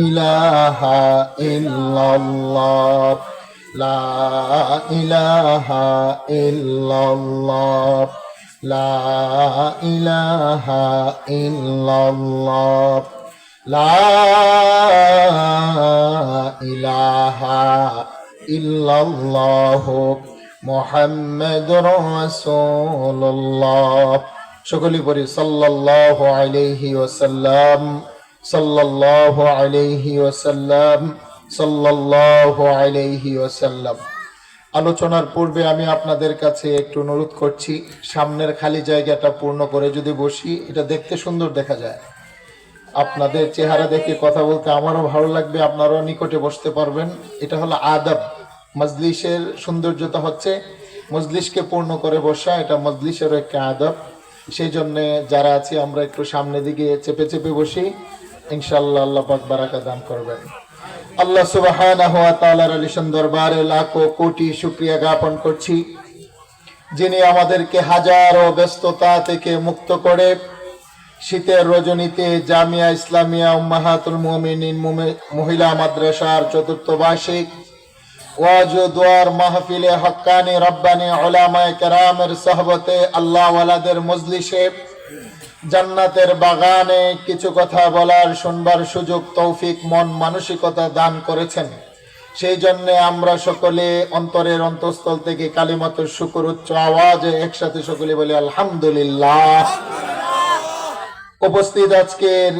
ইলাহা ইল্লাল্লাহ লা ইলাহা ইল্লাল্লাহ লা ইলাহা ইল্লাল্লাহ লা ইলাহা ইল্লাল্লাহ মুহাম্মাদুর রাসূলুল্লাহ। সকলে পড়ি সাল্লাল্লাহু আলাইহি ওয়াসাল্লাম, সাল্লাল্লাহু আলাইহি ওয়াসাল্লাম, সাল্লাল্লাহু আলাইহি ওয়াসাল্লাম। আলোচনার পূর্বে আমি আপনাদের কাছে একটু অনুরোধ করছি, সামনের খালি জায়গাটা পূর্ণ করে যদি বসি, এটা দেখতে সুন্দর দেখা যায়। আপনাদের চেহারা দেখে কথা বলতে আমারও ভালো লাগবে, আপনারাও নিকটে বসতে পারবেন। এটা হলো আদব। মজলিসের সৌন্দর্যতা হচ্ছে মজলিসকে পূর্ণ করে বসা, এটা মজলিসেরও একটা আদব। সেই জন্য যারা আছি আমরা একটু সামনে দিকে চেপে চেপে বসি, ইনশাআল্লাহ আল্লাহ পাক বারাকা দান করবেন। আল্লাহ সুবহানাহু ওয়া তাআলার আলিশান দরবারে লাখো কোটি শুকরিয়া জ্ঞাপন করছি, যিনি আমাদেরকে হাজারো ব্যস্ততা থেকে মুক্ত করে শীতের রজনীতে জামিয়া ইসলামিয়া উম্মাহাতুল মুমিনিন মহিলা মাদ্রাসার চতুর্থ বার্ষিক ওয়াজ ও দোয়ার মাহফিলে হক্কানি রব্বানি উলামায়ে কেরামের সোহবতে আল্লাহ ওয়ালাদের মজলিসে জান্নাতের বাগানে কিছু কথা বলার শুনবার সুযোগ, তৌফিক, মন মানসিকতা দান করেছেন। সেই জন্য আমরা সকলে অন্তরের অন্তঃস্থল থেকে কালিমাতুর শুকর উচ্চ আওয়াজে একসাথে সকলে বলি আলহামদুলিল্লাহ। উপস্থিত আজকের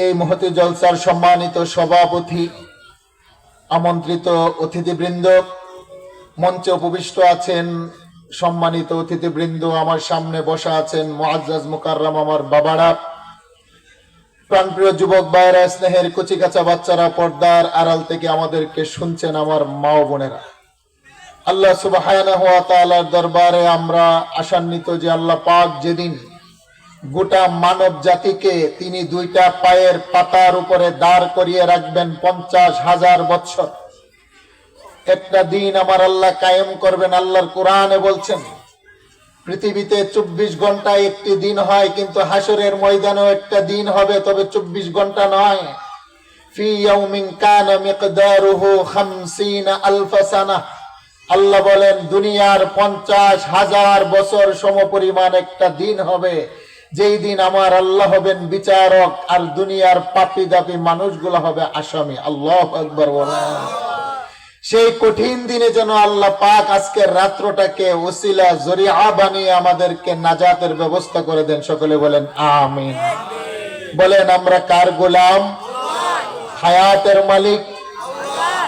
এই মহতী জলসার সম্মানিত সভাপতি, আমন্ত্রিত অতিথিবৃন্দ, মঞ্চে উপবিষ্ট আছেন সম্মানিত অতিথিবৃন্দ, আমার সামনে বসা আছেন মুআজ্জাজ মুকাররম আমার বাবারা, প্রাণপ্রিয় যুবক ভাইরা, স্নেহের কচিকাঁচা বাচ্চারা, পর্দার আড়াল থেকে আমাদেরকে শুনছেন আমার মা ও বোনেরা। আল্লাহ সুবহানাহু ওয়া তাআলার দরবারে আমরা আশান্বিত যে আল্লাহ পাক যেদিন গোটা মানব জাতিকে তিনি দুইটা পায়ের পাতার উপরে দাঁড় করিয়ে রাখবেন 50,000 বছর, একটা দিন আমার আল্লাহ কায়েম করবেন। আল্লাহর কোরআনে বলছেন পৃথিবীতে 24 ঘন্টা একটি দিন হয়, কিন্তু হাসরের ময়দানেও একটা দিন হবে, তবে 24 ঘন্টা নয়। ফি ইয়াউমিন কানা মিকদারুহু 50,000 সানাহ। আল্লাহ বলেন দুনিয়ার 50,000 বছর সমপরিমাণ একটা দিন হবে, যেই দিন আমার আল্লাহ হবেন বিচারক আর দুনিয়ার পাপী দাপী মানুষগুলো হবে আসামি। আল্লাহু আকবার বলেন। সেই কঠিন দিনে যেন আল্লাহ পাক আজকের রাত্রটাকে ওসিলা জরিয়া বানিয়ে আমাদেরকে নাজাতের ব্যবস্থা করে দেন। সকলে বলেন আমিন। বলেন আমরা কার গোলাম? হায়াতের মালিক,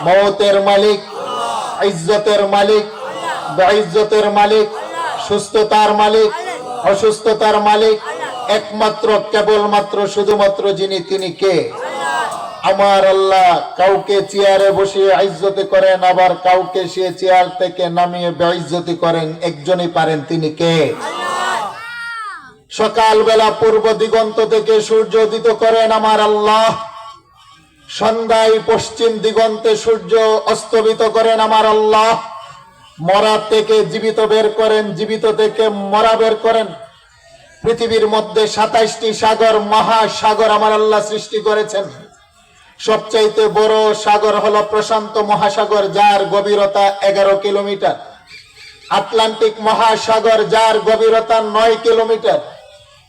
মওতের মালিক, ইজ্জতের মালিক, বেইজ্জতের মালিক, সুস্থতার মালিক, অসুস্থতার মালিক, একমাত্র কেবলমাত্র শুধুমাত্র যিনি, তিনি কে? আমার আল্লাহ কাউকে চেয়ারে বসিয়ে ইজ্জতি করেন, আবার কাউকে সে চেয়ার থেকে নামিয়ে বেইজ্জতি করেন। একজনই পারেন, তিনি কে? সকালবেলা পূর্ব দিগন্ত থেকে সূর্য উদিত করেন আমার আল্লাহ, সন্ধ্যায় পশ্চিম দিগন্তে সূর্য অস্তমিত করেন আমার আল্লাহ। মরা থেকে জীবিত বের করেন, জীবিত থেকে মরা বের করেন। পৃথিবীর মধ্যে 27টি সাগর, মহাসাগর আমার আল্লাহ সৃষ্টি করেছেন। সবচাইতে বড় সাগর হলো প্রশান্ত মহাসাগর, যার গভীরতা 11 কিলোমিটার। আটলান্টিক মহাসাগর, যার গভীরতা 9 কিলোমিটার।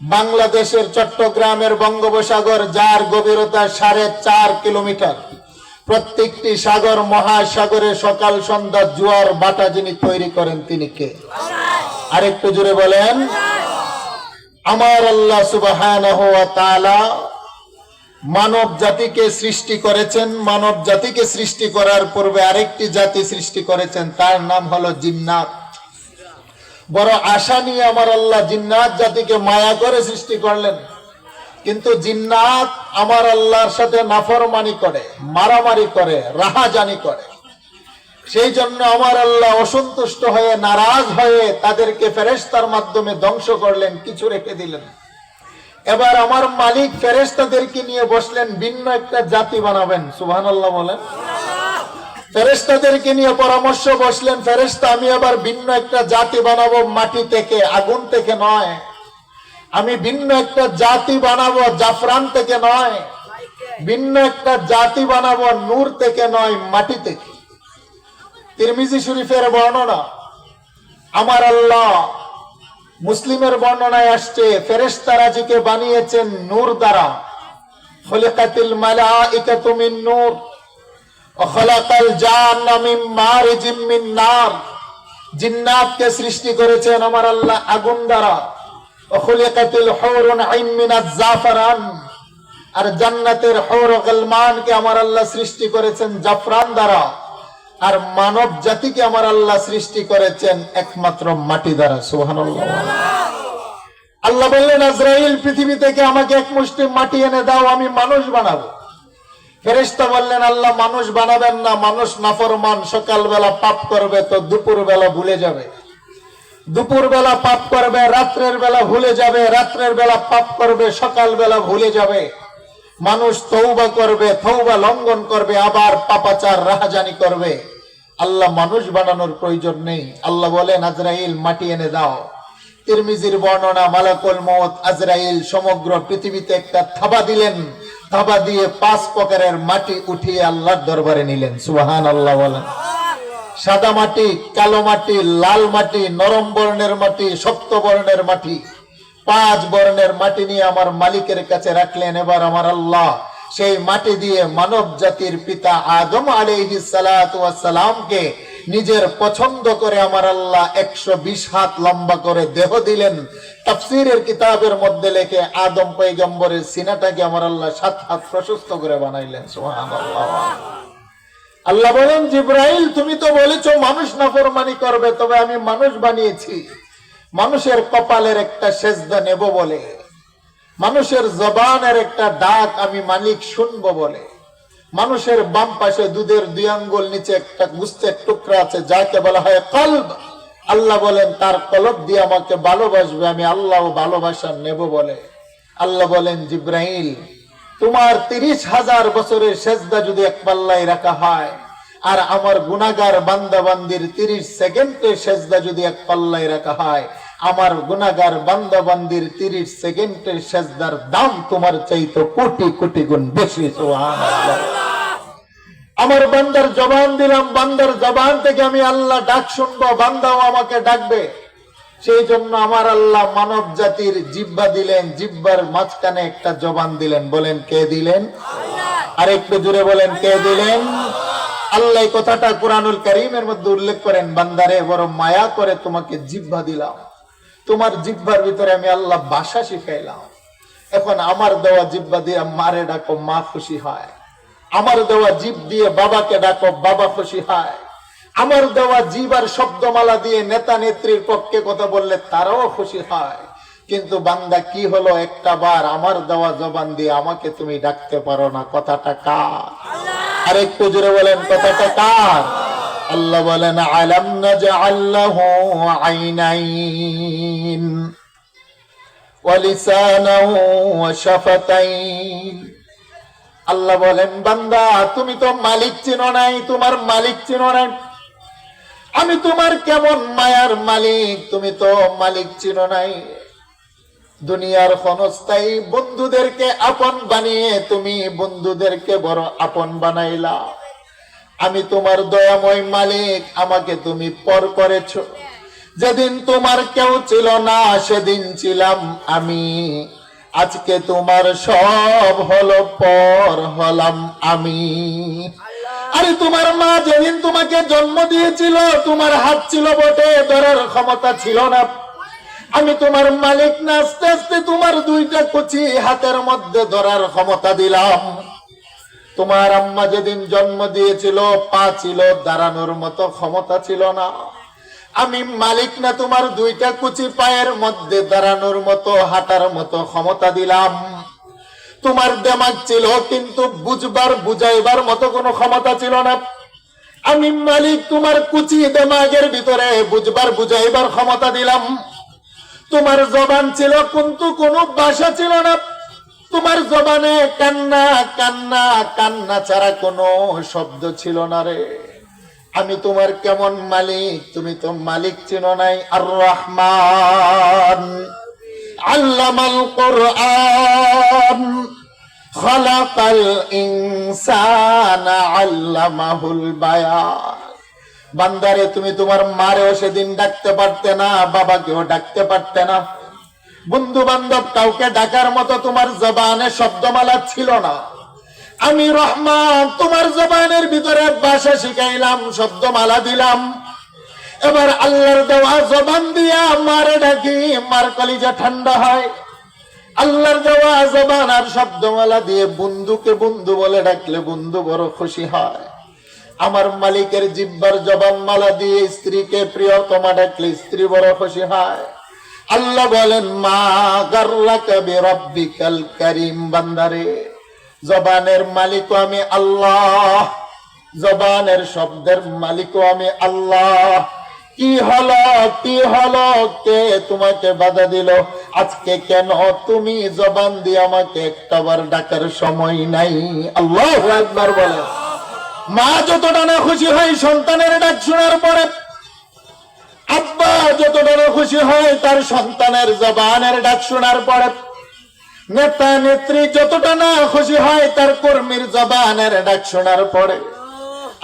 বাংলাদেশের চট্টগ্রামের বঙ্গোপসাগর, যার গভীরতা 4.5 কিলোমিটার। প্রত্যেকটি সাগর মহাসাগরে সকাল সন্ধ্যা জোয়ার বাটা যিনি তৈরি করেন, তিনি কে? আরেকটু জোরে বলেন। আমার আল্লাহ সুবহানাহু ওয়া তাআলা মানব জাতিকে সৃষ্টি করেছেন। মানব জাতিকে সৃষ্টি করার পূর্বে আরেকটি জাতি সৃষ্টি করেছেন, তার নাম হলো জিন্নাত। বড় আশা নিয়ে আমার আল্লাহ জিন্নাত জাতিকে মায়া করে সৃষ্টি করলেন, কিন্তু জিন্নাত আমার আল্লাহর সাথে নাফরমানি করে, মারামারি করে, রাহাজানি করে। সেই জন্য আমার আল্লাহ অসন্তুষ্ট হয়ে, নারাজ হয়ে তাদেরকে ফেরেশতার মাধ্যমে ধ্বংস করলেন, কিছু রেখে দিলেন। এবার আমার মালিক ফেরেশতাদেরকে নিয়ে বসলেন, ভিন্ন একটা জাতি বানাবেন। সুবহানাল্লাহ বলেন। ফেরেশতাদেরকে নিয়ে পরামর্শ বসলেন, ফেরেশতা আমি আবার ভিন্ন একটা জাতি বানাবো, মাটি থেকে, আগুন থেকে নয়। আমি ভিন্ন একটা জাতি বানাবো, জাফরান থেকে নয়। ভিন্ন একটা জাতি বানাবো, নূর থেকে নয়, মাটি থেকে। তিরমিজি শরীফের বর্ণনা, আমার আল্লাহ মুসলিমের বর্ণনায় আসছে ফেরেশতারাজিকে বানিয়েছেন নূর দ্বারা। খলিকাতিল মালাইকাতু মিন নূর ওয়া খলাকাল জান্না মিন মারিজিম মিন নার। জিন্নাতকে সৃষ্টি করেছেন আমার আল্লাহ আগুন দ্বারা। ওয়া খলিকাতিল হুরুন আইন মিনাজ জাফরান। আর জান্নাতের হুর ও গলমানকে আমার আল্লাহ সৃষ্টি করেছেন জাফরান দ্বারা। আর মানব জাতিকে আমার আল্লাহ সৃষ্টি করেছেন একমাত্র মাটি দ্বারা। সুবহানাল্লাহ। আল্লাহ বললেন, আজরাইল পৃথিবী থেকে আমাকে এক মুষ্টি মাটি এনে দাও, আমি মানুষ বানাবো। ফেরেশতা বললেন, আল্লাহ মানুষ বানাবেন না, মানুষ নাফরমান, সকালবেলা পাপ করবে তো দুপুর বেলা ভুলে যাবে, দুপুর বেলা পাপ করবে রাত্রের বেলা ভুলে যাবে, রাত্রের বেলা পাপ করবে সকালবেলা ভুলে যাবে। মানুষ তওবা করবে, তওবা লঙ্ঘন করবে, আবার পাপাচার রাহাজানি করবে। আল্লাহ মানুষ বানানোর প্রয়োজন নেই। আল্লাহ বলেন, আজরাইল মাটি এনে দাও। তিরমিজির বর্ণনা, মালাকুল মউত আজরাইল সমগ্র পৃথিবীতে একটা থাবা দিলেন, থাবা দিয়ে 5 প্রকারের মাটি উঠিয়ে আল্লাহর দরবারে নিলেন। সুবহানাল্লাহ বলেন। সাদা মাটি, কালো মাটি, লাল মাটি, নরম বর্ণের মাটি, শক্ত বর্ণের মাটি, 5 বর্ণের মাটি নিয়ে আমার মালিকের কাছে রাখলেন। এবার আমার আল্লাহ সেই মাটি দিয়ে মানব জাতির পিতা আদম আলাইহিস সালাতু ওয়াস সালামকে নিজের পছন্দ করে আমার আল্লাহ 120 হাত লম্বা করে দেহ দিলেন। তাফসীরের কিতাবের মধ্যে লেখে আদম পয়গম্বরের সিনাটাকে আমার আল্লাহ 7 হাত প্রশস্ত করে বানাইলেন। সুবহানাল্লাহ। আল্লাহ বলেন, জিবরাইল তুমি তো বলেছো মানুষ নাফরমানি করবে, তবে আমি মানুষ বানিয়েছি মানুষের কপালের একটা সেজদা নেব বলে, মানুষের জবানের একটা ডাক আমি মালিক শুনবো বলে। মানুষের বাম পাশে দুধের 2 আঙ্গুল নিচে একটা গোস্তের টুকরা আছে, যাকে বলা হয় কলব। আল্লাহ বলেন তার কলব দিয়ে আমাকে ভালোবাসবে, আমি আল্লাহ ভালোবাসা নেব বলে। আল্লাহ বলেন, জিবরাইল তোমার 30,000 বছরের সেজদা যদি এক পাল্লায় রাখা হয়, আর আমার গুনাহগার বান্দা বান্দির 30 সেকেন্ডের সেজদা যদি এক পাল্লায় রাখা হয়, আমার গুনাহগার বান্দা বান্দির 30 সেকেন্ডের সেজদার দাম তোমার চাইতে কোটি কোটি গুণ বেশি। সুবহানাল্লাহ। আমার বান্দার জবান দিলাম, বান্দার জবান থেকে আমি আল্লাহ ডাক শুনবো, বান্দাও আমাকে ডাকবে। সেই জন্য আমার আল্লাহ মানব জাতির জিহ্বা দিলেন, জিহ্বার মাঝখানে একটা জবান দিলেন। বলেন কে দিলেন? আর একটু জোরে বলেন কে দিলেন? আল্লাহ এই কথাটা কুরআনুল কারীমের মধ্যে উল্লেখ করেন, বান্দারে বড় মায়া করে তোমাকে জিহ্বা দিলাম, তোমার জিহ্বার ভিতরে আমি আল্লাহ ভাষা শিখাইলাম। এখন আমার দেওয়া জিহ্বা দিয়ে মারে ডাকো, মা খুশি হয়। আমার দেওয়া জিভ দিয়ে বাবাকে ডাকো, বাবা খুশি হয়। আমার দেওয়া জিহ্বার শব্দমালা দিয়ে নেতা নেত্রীর পক্ষে কথা বললে তারাও খুশি হয়। কিন্তু বান্দা কি হলো, একটা বার আমার দেওয়া জবান দিয়ে আমাকে তুমি ডাকতে পারো না, কথাটা কার? আর একটু জোরে বলেন কথাটা কার? আল্লাহ বলেন, আলাম নাজআল লাহু আইনাইন ওয়া লিসানাহু ওয়া শাফাতাইন। আল্লাহ বলেন, বান্দা তুমি তো মালিক চিনো নাই, তোমার মালিক চিনো নাই। আমি তোমার কেমন মায়ার মালিক তুমি তো মালিক চিনো নাই। দুনিয়ার ক্ষণস্থায়ী বন্ধুদেরকে আপন বানিয়ে তুমি বন্ধুদেরকে বড় আপন বানাইলা। আমি তোমার দয়াময় মালিক, আমাকে তুমি পর করেছো। যেদিন তোমার কেউ ছিল না সেদিন ছিলাম আমি। আজকে তোমার সব হলো, পর হলাম আমি। আরে তোমার মা যেদিন তোমাকে জন্ম দিয়েছিল তোমার হাত ছিল বটে, ধরার ক্ষমতা ছিল না। আমি তোমার মালিক না, আস্তে আস্তে তোমার 2টা কচি হাতের মধ্যে ধরার ক্ষমতা দিলাম। তোমার আম্মা যেদিন জন্ম দিয়েছিল পা ছিল, দাঁড়ানোর মতো ক্ষমতা ছিল না। আমি মালিক না, তোমার 2টা কচি পায়ের মধ্যে দাঁড়ানোর মতো, হাঁটার মতো ক্ষমতা দিলাম। তোমার দিমাগ ছিল কিন্তু বুঝবার বুঝাইবার মতো কোনো ক্ষমতা ছিল না। আমি মালিক তোমার কুচি দিমাগের ভিতরে বুঝবার বুঝাইবার ক্ষমতা দিলাম। তোমার জবান ছিল কিন্তু কোনো ভাষা ছিল না। তোমার জবানে কান্না কান্না কান্না ছাড়া কোনো শব্দ ছিল না রে। আমি তোমার কেমন মালিক তুমি তো মালিক চিনো নাই। আর রহমান আল্লামাল কুরআন খালাকাল ইনসানা আল্লামাহুল বায়ান। বান্দারে, তুমি তোমার মারেও সেদিন ডাকতে পারতে না, বাবাকেও ডাকতে পারতে না, বন্ধু বান্ধব কাউকে ডাকার মতো তোমার জবানে শব্দমালা ছিল না। আমি রহমান তোমার জবানের ভিতরে ভাষা শিখাইলাম, শব্দমালা দিলাম। এবার আল্লাহর দেওয়া জবান দিয়া মারে ডাকি, মার কলিজা ঠান্ডা হয়। আল্লাহর দেওয়া জবান আর শব্দমালা দিয়ে বন্ধুকে বন্ধু বলে ডাকলে বন্ধু বড় খুশি হয়। আমার মালিকের জিব্বার জবান মালা দিয়ে স্ত্রীকে প্রিয়তমা ডাকলে স্ত্রী বড় খুশি হয়। আল্লাহ বলেন, মা গাররাকা বিরাব্বিকাল কারীম। বান্দারে, জবানের মালিক আমি আল্লাহ, জবানের শব্দের মালিক আমি আল্লাহ। কি হলো, কি হলো, কে তোমাকে বাধা দিল? আজকে কেন তুমি জবান দিয়ে আমাকে একটাবার ডাকার সময় নাই? আল্লাহু আকবার বলে। মা যতটা না খুশি হয় সন্তানের ডাক শোনার পরে, আব্বা যতটা না খুশি হয় তার সন্তানের জবানের ডাক শোনার পরে, নেতা নেত্রী যতটা না খুশি হয় তার কর্মীর জবানের ডাক শোনার পরে,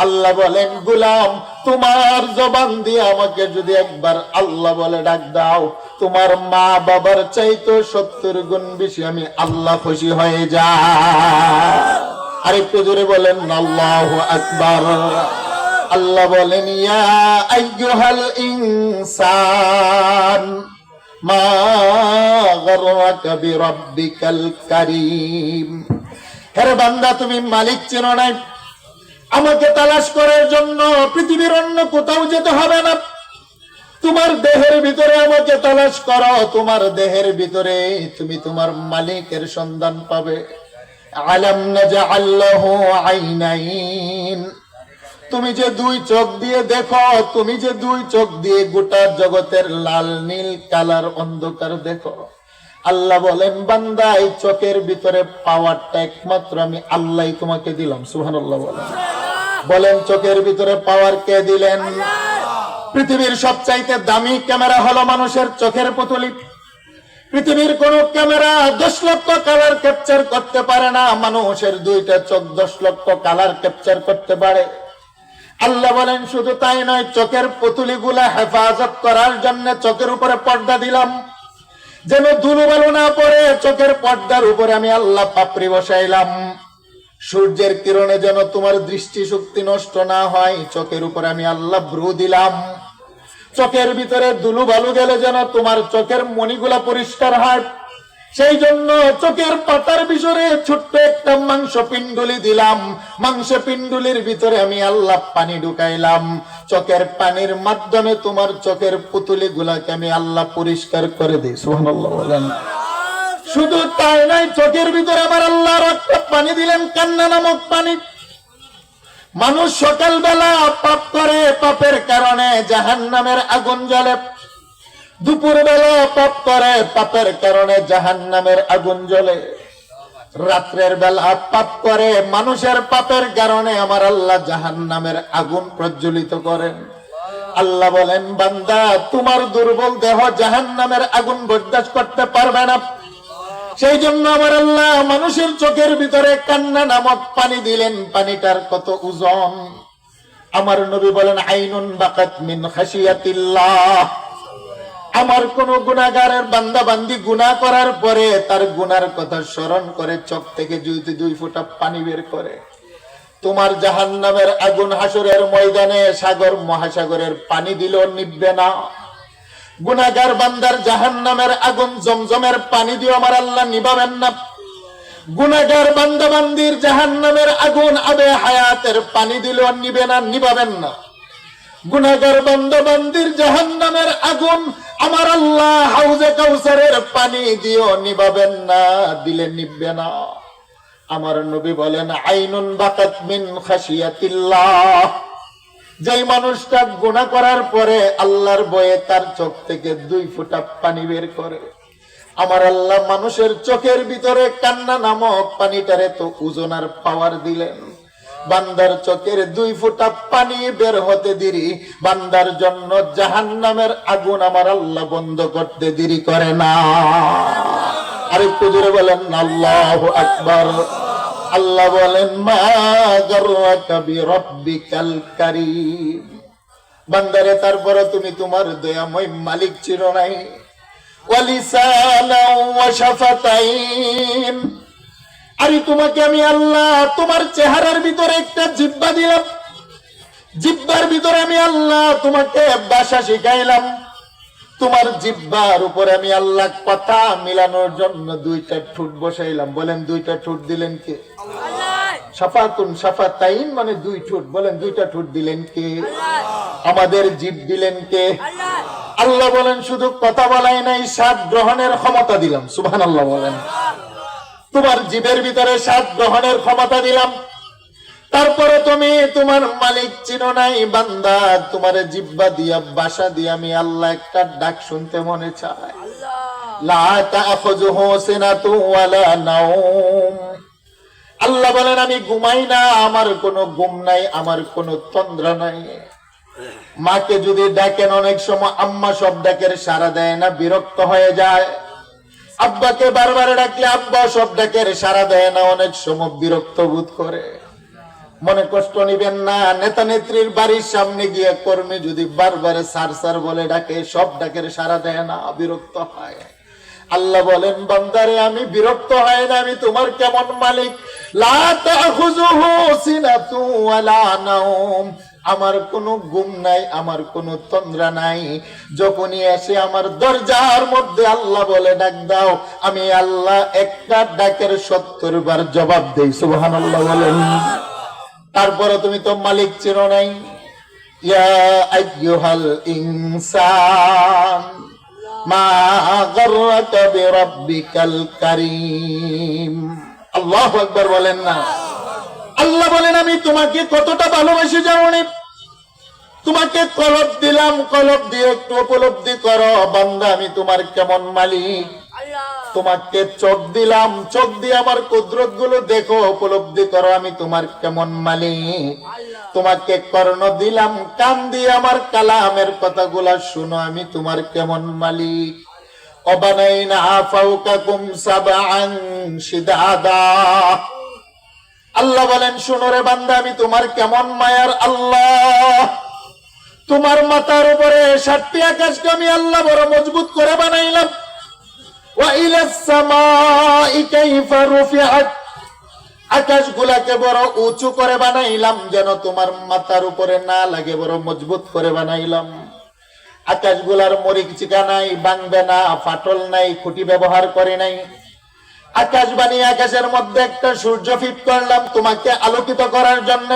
আল্লাহ বলেন, গোলাম তোমার জবান দিয়ে আমাকে যদি একবার আল্লাহ বলে ডাক দাও, তোমার মা বাবার চাইতো 70 গুণ বেশি আমি আল্লাহ খুশি হয়ে যায়। আরেকটু জোরে বলেন আল্লাহু আকবার। আল্লাহ বলেন, ইয়া আইয়ুহাল ইনসান মা গাররাকা বিরাব্বিকাল কারীম। হে বান্দা, তুমি মালিক চেনো না, আমাকে তালাশ করার জন্য পৃথিবীর অন্য কোথাও যেতে হবে না। তোমার দেহের ভিতরে আমাকে তালাশ করো, তোমার দেহের ভিতরে তুমি তোমার মালিকের সন্ধান পাবে। আলাম নাজআল লাহু আইনাইন। তুমি যে 2 চোখ দিয়ে দেখো, তুমি যে 2 চোখ দিয়ে গোটা জগতের লাল নীল কালার অন্ধকার দেখো, আল্লাহ বলেন, বান্দা এই চোখের ভিতরে পাওয়ারটা একমাত্র আমি আল্লাহই তোমাকে দিলাম। সুবহানাল্লাহ বলেন। বলেন, চোখের ভিতরে পাওয়ার কে দিলেন? পৃথিবীর সবচাইতে দামি ক্যামেরা হলো মানুষের চোখের পুতুলি। পৃথিবীর কোন ক্যামেরা 10 লক্ষ কালার ক্যাপচার করতে পারে না, মানুষের 2টা চোখ 10 লক্ষ কালার ক্যাপচার করতে পারে। আল্লাহ বলেন, শুধু তাই নয়, চোখের পুতুলিগুলা হেফাজত করার জন্য চোখের উপরে পর্দা দিলাম, যেন ধুলোবালু না পড়ে। চোখের পর্দার উপরে আমি আল্লাহ পাপড়ি বসাইলাম, সূর্যের কিরণে যেন তোমার দৃষ্টি শক্তি নষ্ট না হয়। চোখের উপরে আমি আল্লাহ ব্রু দিলাম, চোখের ভিতরে ধুলোবালু গেলে যেন তোমার চোখের মণিগুলা পরিষ্কার হয়। সেই জন্য চোখের পাতার ভিতরে ছোট্ট একটা মাংস পিণ্ডুলি দিলাম, মাংস পিণ্ডুলির ভিতরে আমি আল্লাহ পানি ঢুকাইলাম। চোখের পানির মাধ্যমে তোমার চোখের পুতুলি গুলাকে আমি আল্লাহ পরিষ্কার করে দিই। সুবহানাল্লাহ বলেন। শুধু তাই নয়, চোখের ভিতরে আমার আল্লাহ রক্ত পানি দিলেন, কান্না নামক পানি। মানুষ সকালবেলা পাপ করে, পাপের কারণে জাহান্নামের আগুন জ্বলে। দুপুর বেলা পাপ করে, পাপের কারণে জাহান্নামের আগুন জ্বলে। রাত্রের বেলা পাপ করে, মানুষের পাপের কারণে আমার আল্লাহ জাহান্নামের আগুন প্রজ্বলিত করেন। আল্লাহ বলেন, বান্দা তোমার দুর্বল দেহ জাহান্নামের আগুন বরদাস্ত করতে পারবে না। সেই জন্য আমার আল্লাহ মানুষের চোখের ভিতরে কান্না নামক পানি দিলেন। পানিটার কত ওজন! আমার নবী বলেন, আইনুন বাকাত মিন খাশিয়াতিল্লাহ। আমার কোন গুনাহগারের বান্দা বান্দি গুনাহ করার পরে তার গুনার কথা স্মরণ করে চোখ থেকে যদি 2 ফোঁটা পানি বের করে, তোমার জাহান্নামের আগুন হাসরের ময়দানে সাগর মহাসাগরের পানি দিলেও নিভবে না। গুনাহগার বান্দার জাহান্নামের আগুন জমজমের পানি দিয়ে আমার আল্লাহ নিভাবেন না। গুনাহগার বান্দা বান্দির জাহান্নামের আগুন আবে হায়াতের পানি দিলেও নিবে না, নিভাবেন না। গুনাহগার বান্দা বান্দির জাহান্নামের আগুন আমার আল্লাহ হাউজে কাউসারের পানি দিয়েও নিভাবেন না, দিলে নিভবে না। আমার নবী বলেন, আইনুন বাকাত মিন খাশিয়াতিল্লাহ। যেই মানুষটা গুনাহ করার পরে আল্লাহর ভয়ে তার চোখ থেকে 2 ফোঁটা পানি বের করে, আমার আল্লাহ মানুষের চোখের ভিতরে কান্না নামক পানিটারে তো ওজন আর পাওয়ার দিলেন। বান্দার চোখের 2 ফোঁটা পানি বের হতে দেরি, বান্দার জন্য জাহান্নামের আগুন আমার আল্লাহ বন্ধ করতে দেরি করে না। আরেকটু জোরে বলেন আল্লাহু আকবার। আল্লাহ বলেন মা গাররাকা বিরাব্বিকাল কারীম, বান্দারে তারপরে তুমি তোমার দয়াময় মালিক চিনো নাই। ওয়ালিসানা ওয়া শাফাতাইন, আরে তোমাকে আমি আল্লাহ তোমার চেহারার ভিতরে একটা জিহ্বা দিলাম, জিহ্বার ভিতরে আমি আল্লাহ তোমাকে ভাষা শিখাইলাম, তোমার জিহ্বার উপরে আমি আল্লাহ কথা মিলানোর জন্য দুইটা ঠোঁট বসাইলাম। বলেন দুইটা ঠোঁট দিলেন কে? শাফাতুন শাফাতাইন মানে দুই ঠোঁট। বলেন দুইটা ঠোঁট দিলেন কে? আমাদের জিভ দিলেন কে? আল্লাহ বলেন শুধু কথা বলাই নাই, স্বাদ গ্রহণের ক্ষমতা দিলাম। সুবহানাল্লাহ বলেন। তোমার জিভের ভিতরে স্বাদ গ্রহণের ক্ষমতা দিলাম, তারপরে তুমি তোমার মালিক চিনো নাই। বান্দা তোমার জিহ্বা দিয়া ভাষা দিয়ে আমি আল্লাহ একটা ডাক শুনতে মনে চায়। লা তাখুযুহু সিনাতুন ওয়ালা নাওম, আল্লাহ বলেন আমি ঘুমাই না, আমার কোনো ঘুম নাই, আমার কোনো তন্দ্রা নাই। মাকে যদি ডাকেন অনেক সময় আম্মা সব ডাকের সাড়া দেয় না, বিরক্ত হয়ে যায়। আব্বাকে বারবার ডাকলে আব্বা সব ডাকের সাড়া দেয় না, অনেক সময় বিরক্ত বোধ করে। মনে কষ্ট নিবেন না, নেতা নেত্রীর বাড়ির সামনে গিয়ে কর্মী যদি বারবার স্যার স্যার বলে ডাকে, সব ডাকের সাড়া দেয় না, বিরক্ত হয়। আল্লাহ বলেন বান্দারে আমি বিরক্ত হয় না, আমি তোমার কেমন মালিক। লা তাখুযুহু সিনাতুন ওয়ালা নাওম, আমার কোনো ঘুম নাই, আমার কোনো তন্দ্রা নাই। যখনই এসে আমার দরজার মধ্যে আল্লাহ বলে ডাক দাও, আমি আল্লাহ একটা ডাকের 70 বার জবাব দেই। সুবহানাল্লাহ বলেন। তারপরে তুমি তো মালিক চিনো নাই। ইয়া আইয়ুহাল ইনসান মা গাররাকা বিরাব্বিকাল কারীম। আল্লাহু আকবার বলেন না। আল্লাহ বলেন আমি তোমাকে কতটা ভালোবাসি জানো না? তোমাকে কলব দিলাম, কলব দিয়ে একটু উপলব্ধি করো বান্দা আমি তোমার কেমন মালিক। তোমাকে চোখ দিলাম, চোখ দিয়ে আমার কুদরত গুলো দেখো, উপলব্ধি করো আমি তোমার কেমন মালিক। তোমাকে কর্ণ দিলাম, কান দিয়ে আমার কালামের কথাগুলা শুনো, আমি তোমার কেমন মালিক। অবানাইনা ফাওকাকুম সাবআন শিদাদা, আল্লাহ বলেন শুনো রে বান্দা আমি তোমার কেমন মায়ার আল্লাহ। তোমার মাথার উপরে 7টি আকাশকে আমি আল্লাহ বড় মজবুত করে বানাইলাম। ওয়া ইলাস সামাই কাইফা রুফিআত, আকাশগুলাকে বড় উঁচু করে বানাইলাম যেন তোমার মাথার উপরে না লাগে, বড় মজবুত করে বানাইলাম। আকাশগুলার মরিচিকা নাই, ভাঙবে না, ফাটল নাই, খুঁটি ব্যবহার করে নাই। আকাশ বানিয়ে আকাশের মধ্যে একটা সূর্য ফিট করলাম তোমাকে আলোকিত করার জন্য।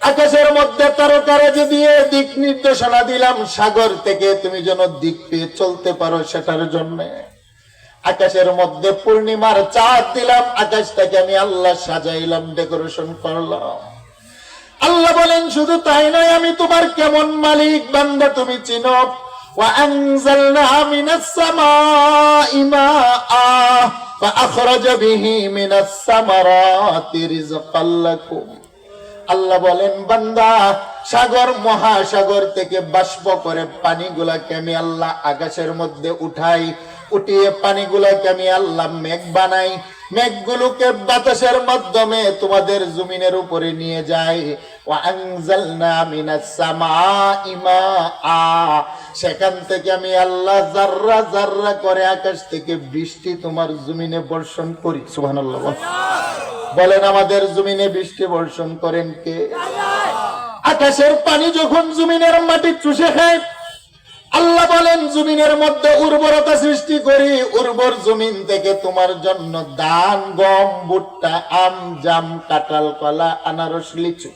আকাশের মধ্যে তারকারাজি দিয়ে দিক নির্দেশনা দিলাম, সাগর থেকে তুমি যেন দিক পেয়ে চলতে পারো সেটার জন্য। আকাশের মধ্যে পূর্ণিমার চাঁদ দিলাম, আকাশটাকে আমি আল্লাহ সাজাইলাম, ডেকোরেশন করলাম। আল্লাহ বলেন শুধু তাই নয়, আমি তোমার কেমন মালিক বান্দা তুমি চিনো। وأنزلنا من السماء ماء فأخرج به من الثمرات رزقا لكم, আল্লাহ বলেন বান্দা সাগর মহাসাগর থেকে বাষ্প করে পানিগুলাকে আমি আল্লাহ আকাশের মধ্যে উঠাই, উঠিয়ে পানিগুলাকে আমি আল্লাহ মেঘ বানাই, মেঘগুলোকে বাতাসের মাধ্যমে তোমাদের জমিনের উপরে নিয়ে যাই। ওয়া আনজালনা মিনাস সামাই মাআ, সেখান থেকে আমি আল্লাহ জাররা জাররা করে আকাশ থেকে বৃষ্টি তোমার জমিনে বর্ষণ করি। সুবহানাল্লাহ বলেন আমাদের জমিনে বৃষ্টি বর্ষণ করেন কে? আকাশের পানি যখন জমিনের মাটি চুষে খায়, আল্লাহ বলেন জমিনের মধ্যে উর্বরতা সৃষ্টি করি, উর্বর জমিন থেকে তোমার জন্য ধান, গম, ভুট্টা, আম, জাম, কাঁঠাল, কলা, আনারস, লিচু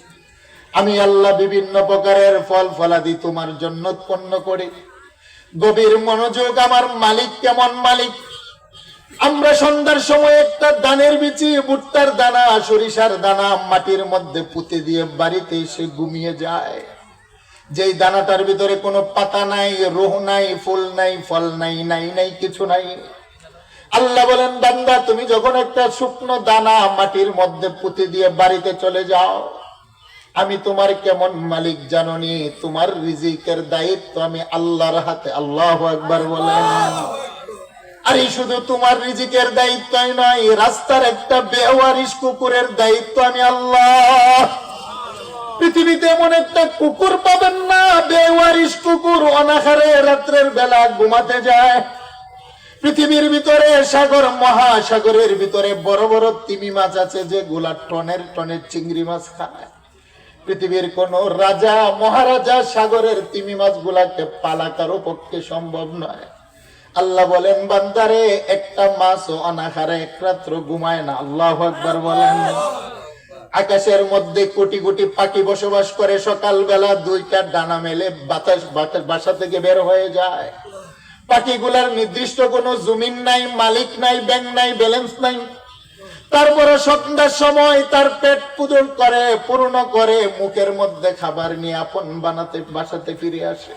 আমি আল্লাহ বিভিন্ন প্রকারের ফল ফলাদি তোমার জন্য উৎপন্ন করি। গভীর মনোযোগ, আমার মালিক কেমন মালিক। আমরা সন্ধ্যার সময় একটা ধানের বিচি, ভুট্টার দানা, সরিষার দানা মাটির মধ্যে পুঁতে দিয়ে বাড়িতে এসে ঘুমিয়ে যায়। যেই দানাটার ভিতরে কোনো পাতা নাই, রোহ নাই, ফুল নাই, ফল নাই, নাই নাই কিছু নাই। আল্লাহ বলেন বান্দা তুমি যখন একটা শুকনো দানা মাটির মধ্যে পুঁতে দিয়ে বাড়িতে চলে যাও, আমি তোমার কেমন মালিক জানোনি। তোমার রিজিকের দায়িত্ব আমি আল্লাহর হাতে। আল্লাহু আকবার বলেন। আর এই শুধু তোমার রিজিকের দায়িত্বই নয়, রাস্তার একটা বেওয়ারিশ কুকুরের দায়িত্ব আমি আল্লাহ। পৃথিবীতে এমন একটা কুকুর পাবেন না, বেওয়ারিশ কুকুর, অনাহারে রাত্রের বেলা ঘুমাতে যায়। পৃথিবীর ভিতরে সাগর, মহাসাগরের ভিতরে বড় বড় তিমি মাছ আছে যেগুলা টনের টনের চিংড়ি মাছ খায়। পৃথিবীর কোন রাজা মহারাজা সাগরের তিমি মাছ গুলাকে পালা কারো পক্ষে সম্ভব নয়। আল্লাহ বলেন, বান্দারে একটা মাছও অনাহারে এক রাত্র ঘুমায় না। আল্লাহু আকবার বলেন। আকাশের মধ্যে কোটি কোটি পাখি বসবাস করে, সকালবেলা দুইটা ডানা মেলে বাতাস বাসা থেকে বের হয়ে যায়। পাখিগুলার নির্দিষ্ট কোনো জমিন নাই, মালিক নাই, ব্যাংক নাই, ব্যালেন্স নাই। তারপরে সন্ধ্যার সময় তার পেট পূর্ণ করে মুখের মধ্যে খাবার নিয়ে আপন বাসাতে ফিরে আসে।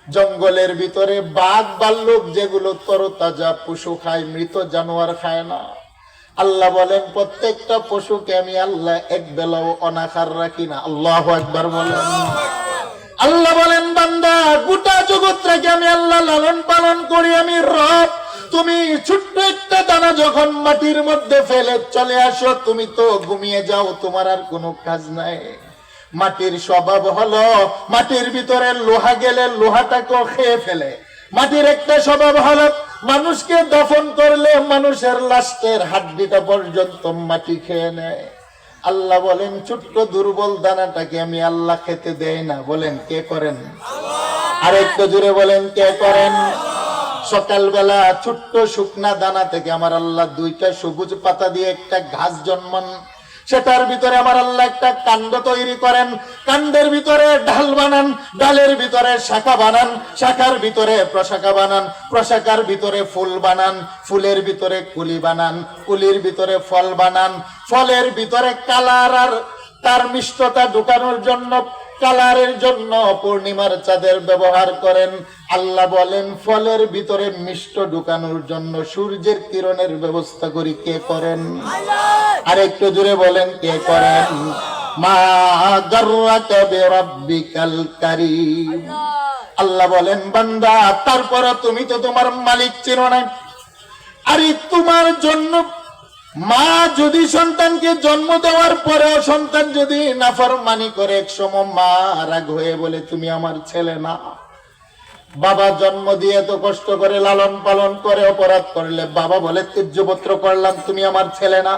জঙ্গলের ভিতরে বাঘ ভাল্লুক যেগুলো তরতাজা পশু খায়, মৃত জানোয়ার খায় না। আল্লাহ বলেন, প্রত্যেকটা পশুকে আমি আল্লাহ এক বেলাও অনাহার রাখি না। আল্লাহু আকবার বলেন। আল্লাহ বলেন, বান্দা গোটা জগৎটাকে আমি আল্লাহ লালন পালন করি, আমি রব। তুমি ছোট্ট একটা দানা যখন মাটির মধ্যে ফেলে চলে আসো, তুমি তো ঘুমিয়ে যাও, তোমার আর কোনো কাজ নাই। মাটির স্বভাব হলো মাটির ভিতরে লোহা গেলে লোহাটাকেও খেয়ে ফেলে। মাটির একটা স্বভাব হলো মানুষকে দফন করলে মানুষের লাশের হাড্ডিটা পর্যন্ত মাটি খেয়ে নেয়। আল্লাহ বলেন, ছোট্ট দুর্বল দানাটাকে আমি আল্লাহ খেতে দেয় না। বলেন, কে করেন? আর একটু জোরে বলেন, কে করেন? সকালবেলা ছোট্ট শুকনা দানা থেকে আমার আল্লাহ দুইটা সবুজ পাতা দিয়ে একটা ঘাস জন্মান। সেটার ভিতরে আমার আল্লাহ একটা কাণ্ড তৈরি করেন, কাণ্ডের ভিতরে ডাল বানান, ডালের ভিতরে শাখা বানান, শাখার ভিতরে প্রশাখা বানান, প্রশাখার ভিতরে ফুল বানান, ফুলের ভিতরে কুলি বানান, কুলির ভিতরে ফল বানান, ফলের ভিতরে কালার আর তার মিষ্টতা ঢুকানোর জন্য, কালারের জন্য পূর্ণিমার চাঁদের ব্যবহার করেন। আল্লাহ বলেন, ফলের ভিতরে মিষ্ট ঢুকানোর জন্য সূর্যের কিরণের ব্যবস্থা করি। কে করেন? আর একটু জোরে বলেন, কে করেন? মা গাররাকা বিরাব্বিকাল কারীম। আল্লাহ বলেন, বান্দা তারপর তুমি তো তোমার মালিক চিনো না। আরে তোমার জন্য মা যদি সন্তানকে জন্ম দেওয়ার পরেও সন্তান যদি নাফরমানি করে, এক সময় মা রাগ হয়ে বলে, তুমি আমার ছেলে না। বাবা জন্ম দিয়ে তো কষ্ট করে লালন পালন করে, অপরাধ করলে বাবা বলে, ত্যায্যপুত্র করলাম, তুমি আমার ছেলে না।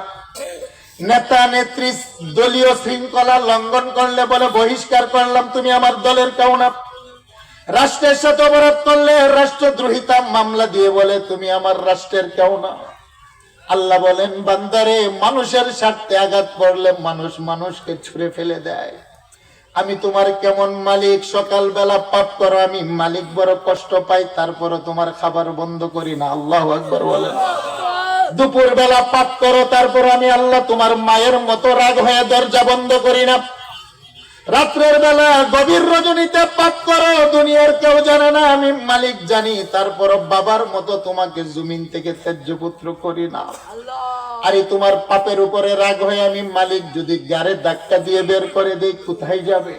নেতা নেত্রী দলীয় শৃঙ্খলা লঙ্ঘন করলে বলে, বহিষ্কার করলাম, তুমি আমার দলের কেউ না। রাষ্ট্রের সাথে অপরাধ করলে রাষ্ট্রদ্রোহিতা মামলা দিয়ে বলে, তুমি আমার রাষ্ট্রের কেউ না। আল্লাহ বলেন, বান্দারে মানুষের স্বার্থে আঘাত করলে মানুষ মানুষকে ছুঁড়ে ফেলে দেয়। আমি তোমার কেমন মালিক? সকালবেলা পাপ করো, আমি মালিক বড় কষ্ট পাই, তারপরে তোমার খাবার বন্ধ করি না। আল্লাহু আকবার বলেন। দুপুর বেলা পাপ করো, তারপর আমি আল্লাহ তোমার মায়ের মতো রাগ হয়ে দরজা বন্ধ করি না। রাত্রের বেলা গভীর রজনীতে পাপ করো, দুনিয়ার কেউ জানে না, আমি মালিক জানি, তারপর বাবার মতো তোমাকে জমিন থেকে ত্যায্যপুত্র করি না। আরে তোমার পাপের উপরে রাগ হয়ে আমি মালিক যদি গাড়ে ধাক্কা দিয়ে বের করে দেই, কোথায় যাবে?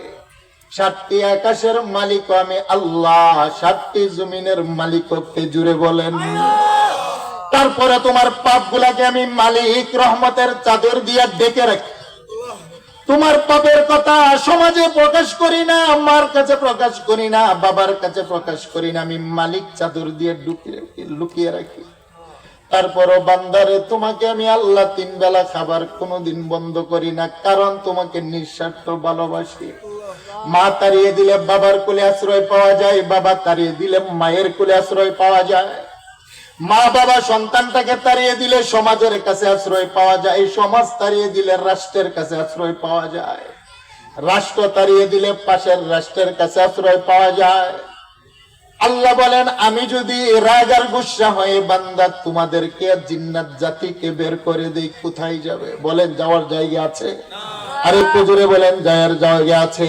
7টি আকাশের মালিক আমি আল্লাহ, 7টি জমিনের মালিক কে জুড়ে বলেন। তারপরে তোমার পাপ গুলাকে আমি মালিক রহমতের চাদর দিয়ে ডেকে রাখি। তোমার পাপের কথা সমাজে প্রকাশ করি না, মার কাছে প্রকাশ করি না, বাবার কাছে প্রকাশ করি না, আমি মালিক চাদর দিয়ে লুকিয়ে রাখি। তারপরও বান্দারে তোমাকে আমি আল্লাহ 3 বেলা খাবার কোনোদিন বন্ধ করি না, কারণ তোমাকে নিঃস্বার্থ ভালোবাসি। মা তাড়িয়ে দিলে বাবার কোলে আশ্রয় পাওয়া যায়, বাবা তাড়িয়ে দিলে মায়ের কোলে আশ্রয় পাওয়া যায়। মা বাবা সন্তানটাকে তাড়িয়ে দিলে সমাজের কাছে আশ্রয় পাওয়া যায়, সমাজ তাড়িয়ে দিলে রাষ্ট্রের কাছে আশ্রয় পাওয়া যায়, রাষ্ট্র তাড়িয়ে দিলে পাশের রাষ্ট্রের কাছে আশ্রয় পাওয়া যায়। আল্লাহ বলেন, আমি যদি রাগ আর গুসা হয়ে বান্দা তোমাদেরকে জিন্নাত জাতিকে বের করে দেই, কোথায় যাবে? বলেন, যাওয়ার জায়গা আছে? আর একটু জোরে বলেন, যাওয়ার জায়গা আছে?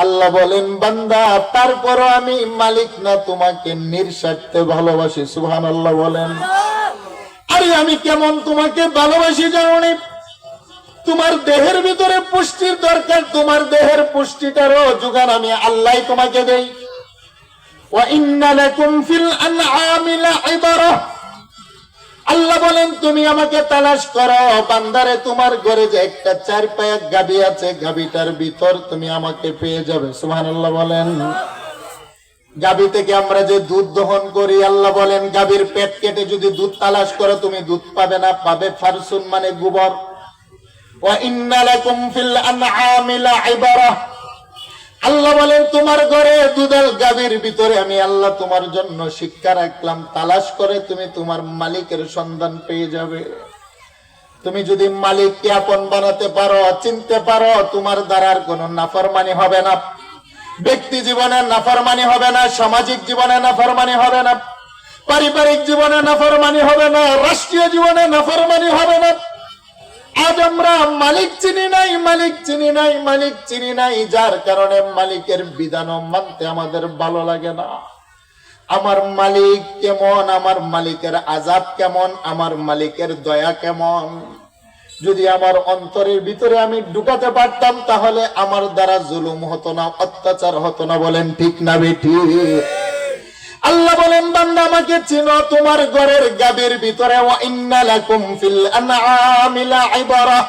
আল্লাহ বলেন, বান্দা তারপরও আমি মালিক না, তোমাকে নিঃস্বার্থে ভালোবাসি। সুবহানাল্লাহ বলেন। আরে আমি কেমন তোমাকে ভালোবাসি জানো না? তোমার দেহের ভিতরে পুষ্টির দরকার, তোমার দেহের পুষ্টিটারও যোগান আমি আল্লাহ তোমাকে দেই। ওয়া ইন্না লাকুম ফিল আনআমি লাইবরা। আল্লাহ বলেন তুমি আমাকে তালাশ করো বান্দারে, তোমার ঘরে যে একটা চার পায়া গাভী আছে, গাভীটার ভিতর তুমি আমাকে পেয়ে যাবে। সুবহানাল্লাহ বলেন। গাভী থেকে আমরা যে দুধ দহন করি, আল্লাহ বলেন গাভীর পেট কেটে যদি দুধ তালাশ করো তুমি দুধ পাবে না, পাবে ফারসুন মানে গোবর। ওয়া ইন্না লাকুম ফিল আনআমি লাইবরা। আল্লাহ বলেন তোমার ঘরে দুধাল গাভীর ভিতরে আমি আল্লাহ তোমার জন্য শিক্ষা রাখলাম, তালাশ করে তুমি তোমার মালিকের সন্ধান পেয়ে যাবে। তুমি যদি মালিককে আপন বানাতে পারো, চিনতে পারো, তোমার দ্বারা আর কোনো নাফরমানি হবে না। ব্যক্তি জীবনে নাফরমানি হবে না, সামাজিক জীবনে নাফরমানি হবে না, পারিবারিক জীবনে নাফরমানি হবে না, রাষ্ট্রীয় জীবনে নাফরমানি হবে না। আজ আমরা মালিক চিনি নাই, মালিক চিনি নাই, মালিক চিনি নাই, যার কারণে মালিকের বিধানও মানতে আমাদের ভালো লাগে না। আমার মালিক কেমন, আমার মালিকের আযাব কেমন, আমার মালিকের দয়া কেমন, যদি আমার অন্তরের ভিতরে আমি ঢুকাতে পারতাম তাহলে আমার দ্বারা জুলুম হতো না, অত্যাচার হতো না। বলেন ঠিক না বেঠিক? আল্লাহ বলেন বান্দা আমাকে চিনো, তোমার ঘরের গাভীর ভিতরে ওয়া ইন্না লাকুম ফিল আনআমি লাইবরা।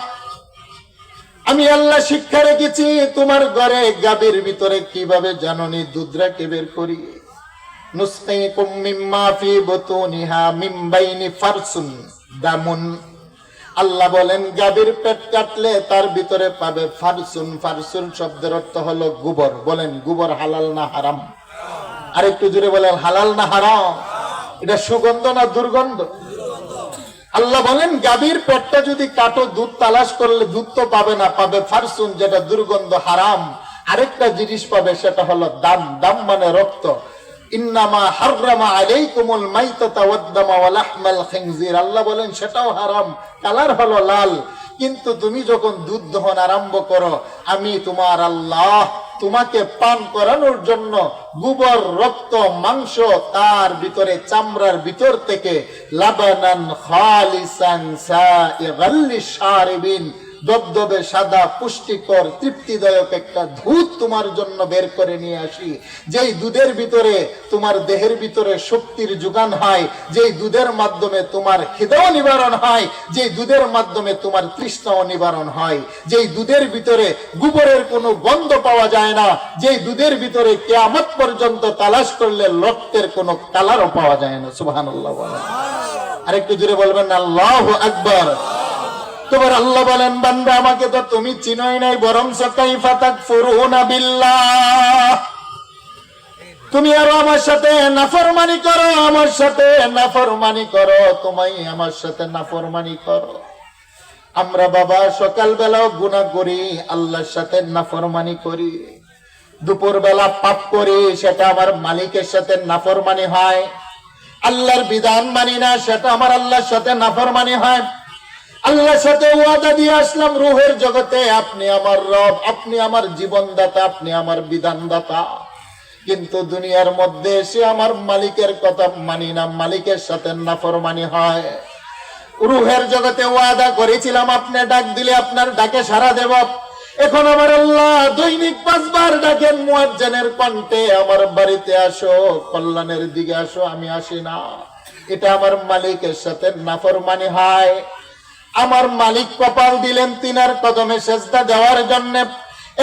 আমি আল্লাহ শিক্ষা রেখেছি তোমার ঘরে গাভীর ভিতরে কিভাবে জাননি দুধ রাখে বের করি। নুসকিকুম মিম্মা ফি বুতুনিহা মিন বাইনি ফারসুন দামুন। আল্লাহ বলেন গাভীর পেট কাটলে তার ভিতরে পাবে ফারসুন। ফারসুন শব্দের অর্থ হলো গোবর। বলেন গোবর হালাল না হারাম? আর একটু জোরে বলেন হালাল না হারাম? এটা সুগন্ধ না দুর্গন্ধ? আল্লাহ বলেন গাভীর পেটটা যদি কাটো, দুধ তালাশ করলে দুধ তো পাবে না, পাবে ফারসুন যেটা দুর্গন্ধ হারাম। আরেকটা জিনিস পাবে সেটা হলো দাম। দাম মানে রক্ত। ইন্নামা হাররামা আলাইকুমুল মাইতাতা ওয়াদ-দামা ওয়া লাহমাল খিনজির। আল্লাহ বলেন সেটাও হারাম, কালার হলো লাল। কিন্তু তুমি যখন দুধ দহন আরম্ভ করো, আমি তোমার আল্লাহ তোমাকে পান করানোর জন্য গোবর, রক্ত, মাংস, তার ভিতরে চামড়ার ভিতর থেকে লাবানান খালিসান সাইগাল লিশারিবিন, দবদবে সাদা পুষ্টিকর তৃপ্তিদায়ক একটা দুধ তোমার জন্য বের করে নিয়ে আসি। যেই দুধের ভিতরে তোমার দেহের ভিতরে শক্তির যোগান হয়, যেই দুধের মাধ্যমে তোমার খিদাও নিবারণ হয়, যেই দুধের মাধ্যমে তোমার তৃষ্ণাও নিবারণ হয়, যেই দুধের ভিতরে গোবরের কোনো গন্ধ পাওয়া যায় না, যেই দুধের ভিতরে কিয়ামত পর্যন্ত তালাশ করলে রক্তের কোনো কালারও পাওয়া যায় না। সুবহানাল্লাহ বলেন। আরেকটু জোরে বলবেন আল্লাহু আকবার। তোমার আল্লাহ বলেন বান্দা আমাকে তো তুমি চিনোই নাই, বরং কাইফা তাকফুরুনা বিল্লাহ, তুমি আরো আমার সাথে নাফরমানি করো, আমার সাথে নাফরমানি করো, তুমি আমার সাথে নাফরমানি করো। আমরা বাবা সকাল বেলাও গুনাহ করি, আল্লাহর সাথে নাফরমানি করি। দুপুর বেলা পাপ করি, সেটা আমার মালিকের সাথে নাফরমানি হয়। আল্লাহর বিধান মানি না, সেটা আমার আল্লাহর সাথে নাফরমানি হয়। আল্লাহর সাথে ওয়াদা দিয়ে আসলাম রূহের জগতে, আপনি আমার রব, আপনি আমার জীবনদাতা, আপনি আমার বিধানদাতা। কিন্তু দুনিয়ার মধ্যে এসে আমার মালিকের কথা মানি না, মালিকের সাথে নাফরমানি হয়। রূহের জগতে ওয়াদা করেছিলাম আপনি ডাক দিলে আপনার ডাকে সাড়া দেব। এখন আমার আল্লাহ দৈনিক 5 বার ডাকেন মুয়াজ্জিনের কণ্ঠে, আমার বাড়িতে আসো, কল্যাণের দিকে আসো, আমি আসি না। এটা আমার মালিকের সাথে নাফরমানি হয়। আমার মালিক কপাল দিলেন তিনার কদমে সেজদা দেওয়ার জন্য।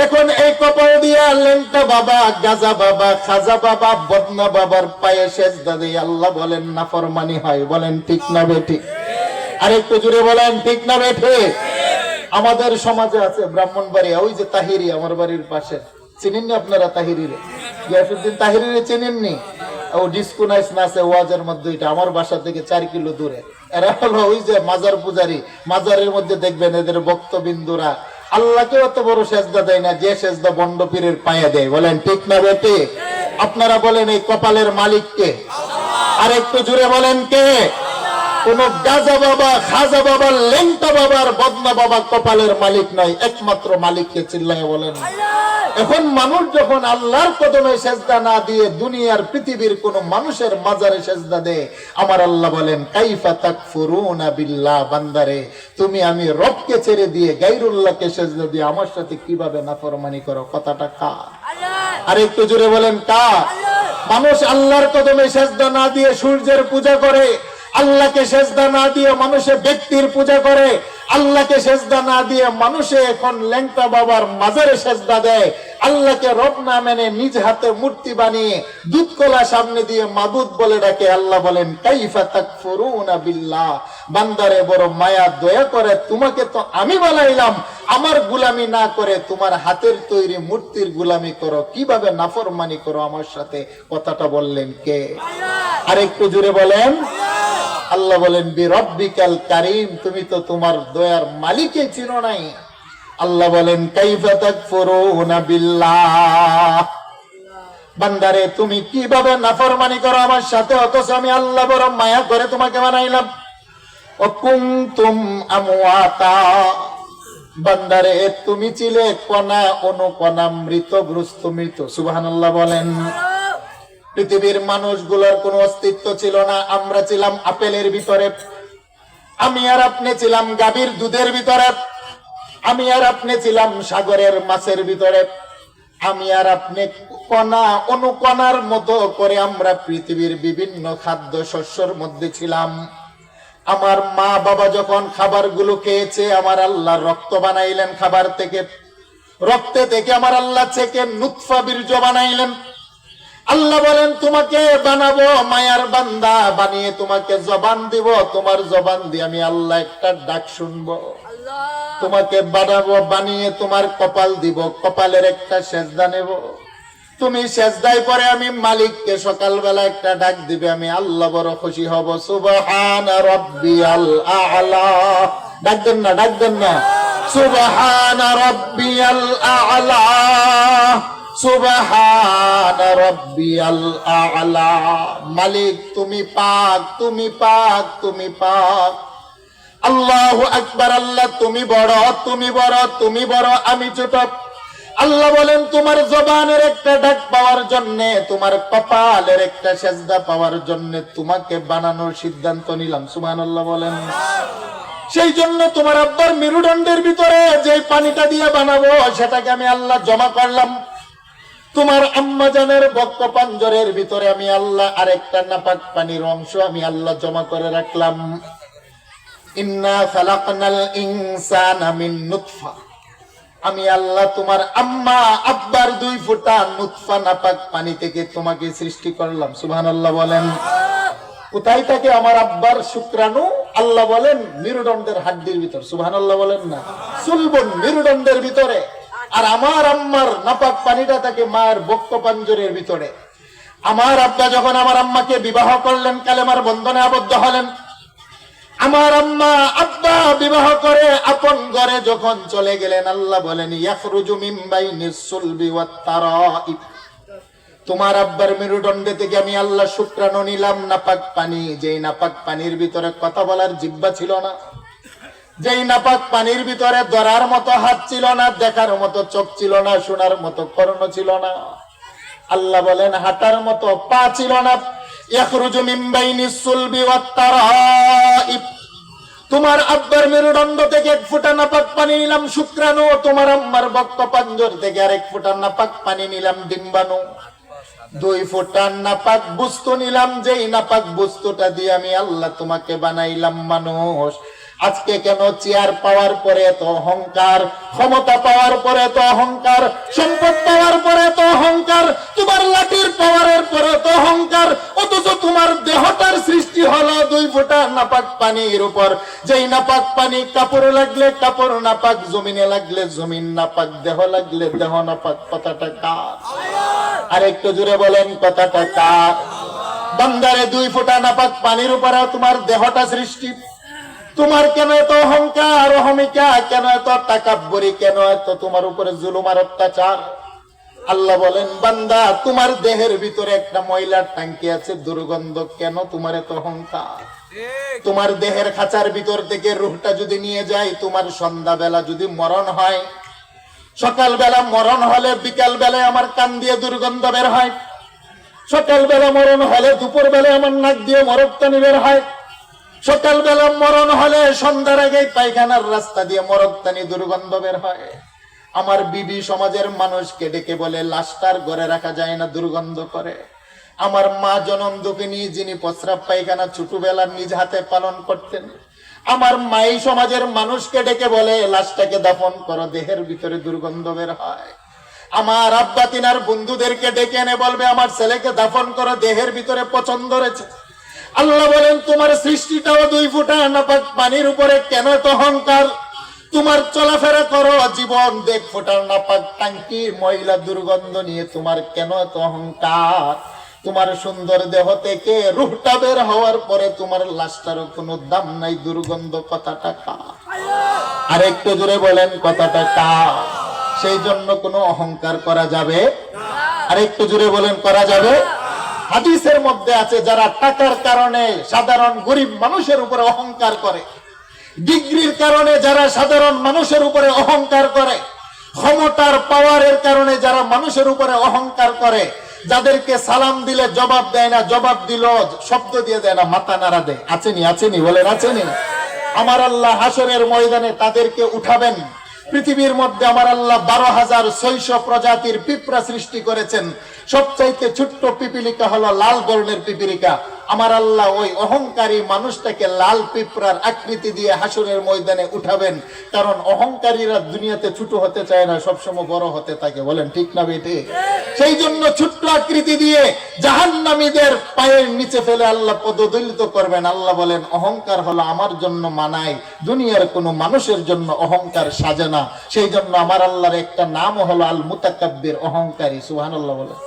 এখন এই কপাল দিয়া লেংটা বাবা, গাজা বাবা, খাজা বাবা, বদনা বাবার পায়ে সেজদা দিয়ে আল্লাহ বলেন নাফরমানি হয়। বলেন ঠিক না বেঠিক? আর একটু জুড়ে বলেন ঠিক না বেঠিক? আমাদের সমাজে আছে ব্রাহ্মণবাড়িয়া, ওই যে তাহিরি আমার বাড়ির পাশে, চিনেননি আপনারা তাহিরিরে? গিয়াসউদ্দিন তাহিরিরে চিনেননি? ও ডিস্কো নাইস নাচে ওয়াজের মধ্যে, এটা আমার বাসা থেকে 4 কিলো দূরে। এরা হলো ওই যে মাজার পূজারি। মাজারের মধ্যে দেখবেন এদের ভক্তবিন্দুরা আল্লাহকে অত বড় সেজদা দেয় না, যে সেজদা বন্ড পীরের পায়ে দেয়। বলেন ঠিক না বেঠিক? আপনারা বলেন এই কপালের মালিক কে? আর একটু জুড়ে বলেন কে? কোন গাজা বাবা, খাজা বাবা, লেংটা বাবার, বদনা বাবা কপালের মালিক নয়, একমাত্র মালিককে চিল্লায় বলেন। এখন মানুষ যখন আল্লাহর কদমে সেজদা না দিয়ে দুনিয়ার পৃথিবীর কোন মানুষের মাজারে সেজদা দেয়, আমার আল্লাহ বলেন কাইফা তাকফুরুনা বিল্লাহ, বান্দারে তুমি আমি রবকে ছেড়ে দিয়ে গায়রুল্লাহকে সেজদা দিয়ে আমার সাথে কিভাবে নাফরমানি করো? কথাটা কার? আর একটু জোরে বলেন কার? মানুষ আল্লাহর কদমে সেজদা না দিয়ে সূর্যের পূজা করে, আল্লাহকে সেজদা না দিয়ে মানুষে ব্যক্তির পূজা করে, আল্লাহকে সেজদা না দিয়ে মানুষে এখন ল্যাংটা বাবার মাজারে সেজদা দেয়। আল্লাহকে রব না মেনে নিজ হাতে মূর্তি বানিয়ে দুধ কলা সামনে দিয়ে মাবুদ বলে ডাকে। আল্লাহ বলেন কাইফা তাকফুরুনা বিল্লাহ, বান্দারে বড় মায়া দয়া করে, তোমাকে তো আমি বানাইলাম, আমার গোলামি না করে তোমার হাতের তৈরি মূর্তির গোলামি করো, কিভাবে নাফরমানি করো আমার সাথে। কথাটা বললেন কে? আর একটু জুড়ে বলেন। আল্লাহ বলেন বিরব্বিকাল কারীম, তুমি তো তোমার দয়ার মালিককে চিনো নাই। আল্লাহ বলেন কাইফা তাকফুরুনা বিল্লাহ, বান্দারে তুমি কিভাবে নাফরমানি করো আমার সাথে, অথচ আমি আল্লাহ বড় মায়া করে তোমাকে বানাইলাম। ও কুনতুম আমওয়াতা, বান্দারে তুমি ছিলে কণা অনুকণা, মৃতগ্রস্ত মৃত। সুবহানাল্লাহ বলেন। পৃথিবীর মানুষগুলোর কোনো অস্তিত্ব ছিল না। আমরা ছিলাম আপেলের ভিতরে, আমি আর আপনি ছিলাম গাভীর দুধের ভিতরে, আমি আর আপনি ছিলাম সাগরের মাছের ভিতরে, আমি আর আপনি কণা অনুকণার মতো করে আমরা পৃথিবীর বিভিন্ন খাদ্য শস্যের মধ্যে ছিলাম। আমার মা বাবা যখন খাবারগুলো খেয়েছে, আমার আল্লাহ রক্ত বানাইলেন খাবার থেকে, রক্তে থেকে আমার আল্লাহ থেকে নুতফা বীর্য বানাইলেন। আল্লাহ বলেন তোমাকে বানাবো মায়ার বান্দা বানিয়ে, তোমাকে জবান দিব, তোমার জবান দিয়ে আমি আল্লাহ একটা ডাক শুনবো। তোমাকে বানাবো বানিয়ে তোমার কপাল দিব, কপালের একটা সেজদা নেব, তুমি সেজদায় পরে আমি মালিককে সকালবেলা একটা ডাক দিবে, আমি আল্লাহ বড় খুশি হব। সুবহানা রাব্বিয়াল আ'লা, ডাক দেন না, ডাক দেন না। সুবহানা রাব্বিয়াল আ'লা, সুবহানা রাব্বিয়াল আ'লা, মালিক তুমি পাক, তুমি পাক, তুমি পাক। আল্লাহু আকবার, আল্লাহ তুমি বড়, তুমি বড়, তুমি বড়, আমি ছোট। আল্লাহ বলেন তোমার জবানের একটা ডাক পাওয়ার জন্য, তোমার কপালের একটা সেজদা পাওয়ার জন্য তোমাকে বানানোর সিদ্ধান্ত নিলাম। সুবহানাল্লাহ বলেন। সেই জন্য তোমার আব্বার মেরুদণ্ডের ভিতরে যে পানিটা দিয়ে বানাবো, সেটাকে আমি আল্লাহ জমা করলাম। তোমার আম্মা জানের বক্ষ পাঞ্জরের ভিতরে আমি আল্লাহ আরেকটা নাপাক পানির অংশ আমি আল্লাহ জমা করে রাখলাম। ইন্না খালাকনাল ইনসানা মিন নুতফা, আমি আল্লাহ তোমার আম্মা আব্বার 2 ফোঁটা নুতফা নাপাক পানি থেকে তোমাকে সৃষ্টি করলাম। সুবহানাল্লাহ বলেন। কোথায় থাকে আমার আব্বার শুক্রাণু? আল্লাহ বলেন মেরুদণ্ডের হাড্ডির ভিতর। সুবহানাল্লাহ বলেন না। সুলবন মেরুদণ্ডের ভিতরে। আর আমার আম্মার নাপাক পানিটা থাকে মায়ের বক্ষ পাঞ্জরের ভিতরে। আমার আব্বা যখন আমার আম্মাকে বিবাহ করলেন, কালেমার বন্ধনে আবদ্ধ হলেন, আমার আম্মা আব্বা বিবাহ করে আপন ঘরে যখন চলে গেলেন, আল্লাহ বলেন ইয়াখরুজু মিন বাইনিস সুলবি ওয়াত তারাইব, তোমার আব্বার মেরুদণ্ড থেকে আমি আল্লাহ শুক্রাণু নিলাম, নাপাক পানি। যেই নাপাক পানির ভিতরে কথা বলার জিহ্বা ছিল না, যেই নাপাক পানির ভিতরে ধরার মতো হাত ছিল না, দেখার মতো চোখ ছিল না, শোনার মতো কর্ণ ছিল না, আল্লাহ বলেন হাঁটার মতো পা ছিল না। ইয়াখরুজু মিন বাইনিস সুলবি ওয়াত তারাইব, তোমার আব্বার মেরুদণ্ড থেকে 1 ফোঁটা নাপাক পানি নিলাম শুক্রাণু, তোমার আম্মার বক্ষ পাঞ্জর থেকে আরেক ফোঁটা নাপাক পানি নিলাম ডিম্বাণু, 2 ফোঁটা নাপাক বস্তু নিলাম, যেই নাপাক বস্তুটা দিয়ে আমি আল্লাহ তোমাকে বানাইলাম মানুষ। আজকে কেন চেয়ার পাওয়ার পরে এত অহংকার, ক্ষমতা পাওয়ার পরে এত অহংকার, সম্পদ পাওয়ার পরে এত অহংকার, তোমার লাঠির পাওয়ারের পরে এত অহংকার, অথচ তোমার দেহটার সৃষ্টি হলো 2 ফোঁটা নাপাক পানির উপর। যেই নাপাক পানি কাপড়ে লাগলে কাপড় নাপাক, জমিনে লাগলে জমিন নাপাক, দেহ লাগলে দেহ নাপাক। কথাটা কার? আর একটু জোরে বলেন কথাটা কার? বান্দারে 2 ফোঁটা নাপাক পানির উপরে তোমার দেহটা সৃষ্টি। তোমার কেন এত অহংকার, অহমিকা, কেন এত তাকাব্বুরি, কেন এত তোমার উপরে জুলুম আর অত্যাচার? আল্লাহ বলেন বান্দা তোমার দেহের ভিতরে একটা ময়লার ট্যাঙ্কি আছে, দুর্গন্ধ, কেন তোমার এত অহংকার? তোমার দেহের খাঁচার ভিতর থেকে রূহটা যদি নিয়ে যায়, তোমার সন্ধ্যাবেলা যদি মরণ হয়, সকালবেলা মরণ হলে বিকাল বেলায় আমার কান দিয়ে দুর্গন্ধ বের হয়, সকালবেলা মরণ হলে দুপুর বেলায় আমার নাক দিয়ে মরকতানি বের হয়, সকালবেলা মরণ হলে সন্ধ্যার আগে পায়খানার রাস্তা দিয়ে মরকতানি দুর্গন্ধ বের হয়। আমার বিবি সমাজের মানুষকে ডেকে বলে লাশটার ঘরে রাখা যায় না, দুর্গন্ধ করে। আমার মা জনম দুঃখিনী, যিনি প্রস্রাব পায়খানা ছোটবেলা নিজ হাতে পালন করতেন, আমার মাই সমাজের মানুষকে ডেকে বলে লাশটাকে দাফন করো, দেহের ভিতরে দুর্গন্ধ বের হয়। আমার আব্বা তিনার বন্ধুদেরকে ডেকে এনে বলবে আমার ছেলেকে দাফন করো, দেহের ভিতরে পছন্দ রয়েছে। আল্লাহ বলেন তোমার সৃষ্টিটাও 2 ফোঁটা নাপাক পানির উপরে, কেন এত অহংকার? তোমার চলাফেরা করো জীবন 1 ফোঁটা নাপাক টাঙ্কির ময়লা দুর্গন্ধ নিয়ে, তোমার কেন এত অহংকার? তোমার সুন্দর দেহ থেকে রূহটা বের হওয়ার পরে তোমার লাশটারও কোনো দাম নাই, দুর্গন্ধ কথাটা কা? আর একটু জোরে বলেন কথাটা কা? সেই জন্য কোনো অহংকার করা যাবে? আর একটু জোরে বলেন করা যাবে? হাদিসের মধ্যে আছে যারা টাকার কারণে সাধারণ গরিব মানুষের উপরে অহংকার করে, ডিগ্রির কারণে যারা সাধারণ মানুষের উপরে অহংকার করে, ক্ষমতার পাওয়ারের কারণে যারা মানুষের উপরে অহংকার করে, যাদেরকে সালাম দিলে জবাব দেয় না, জবাব দিল শব্দ দিয়ে দেয় না, মাথা নাড়া দেয়, আছেনি আছেনি বলেন আছেনি? আমার আল্লাহ হাসরের ময়দানে তাদেরকে উঠাবেন। পৃথিবীর মধ্যে আমার আল্লাহ 12,600 প্রজাতির পিঁপড়া সৃষ্টি করেছেন। সবচাইতে ছোট্ট পিপিলিকা হলো লাল বর্ণের পিপিলিকা। আমার আল্লাহ ওই অহংকারী মানুষটাকে লাল পিঁপড়ার আকৃতি দিয়ে হাসরের ময়দানে উঠাবেন। কারণ অহংকারীরা দুনিয়াতে ছোট হতে চায় না, সবসময় বড় হতে থাকে, বলেন ঠিক না বেটে? সেই জন্য ছোট্ট আকৃতি দিয়ে জাহান্নামীদের পায়ের নিচে ফেলে আল্লাহ পদদলিত করবেন। আল্লাহ বলেন অহংকার হলো আমার জন্য মানায়, দুনিয়ার কোনো মানুষের জন্য অহংকার সাজে না। সেই জন্য আমার আল্লাহর একটা নাম হলো আল মুতাকাব্বির, অহংকারী। সুবহানাল্লাহ বলেন,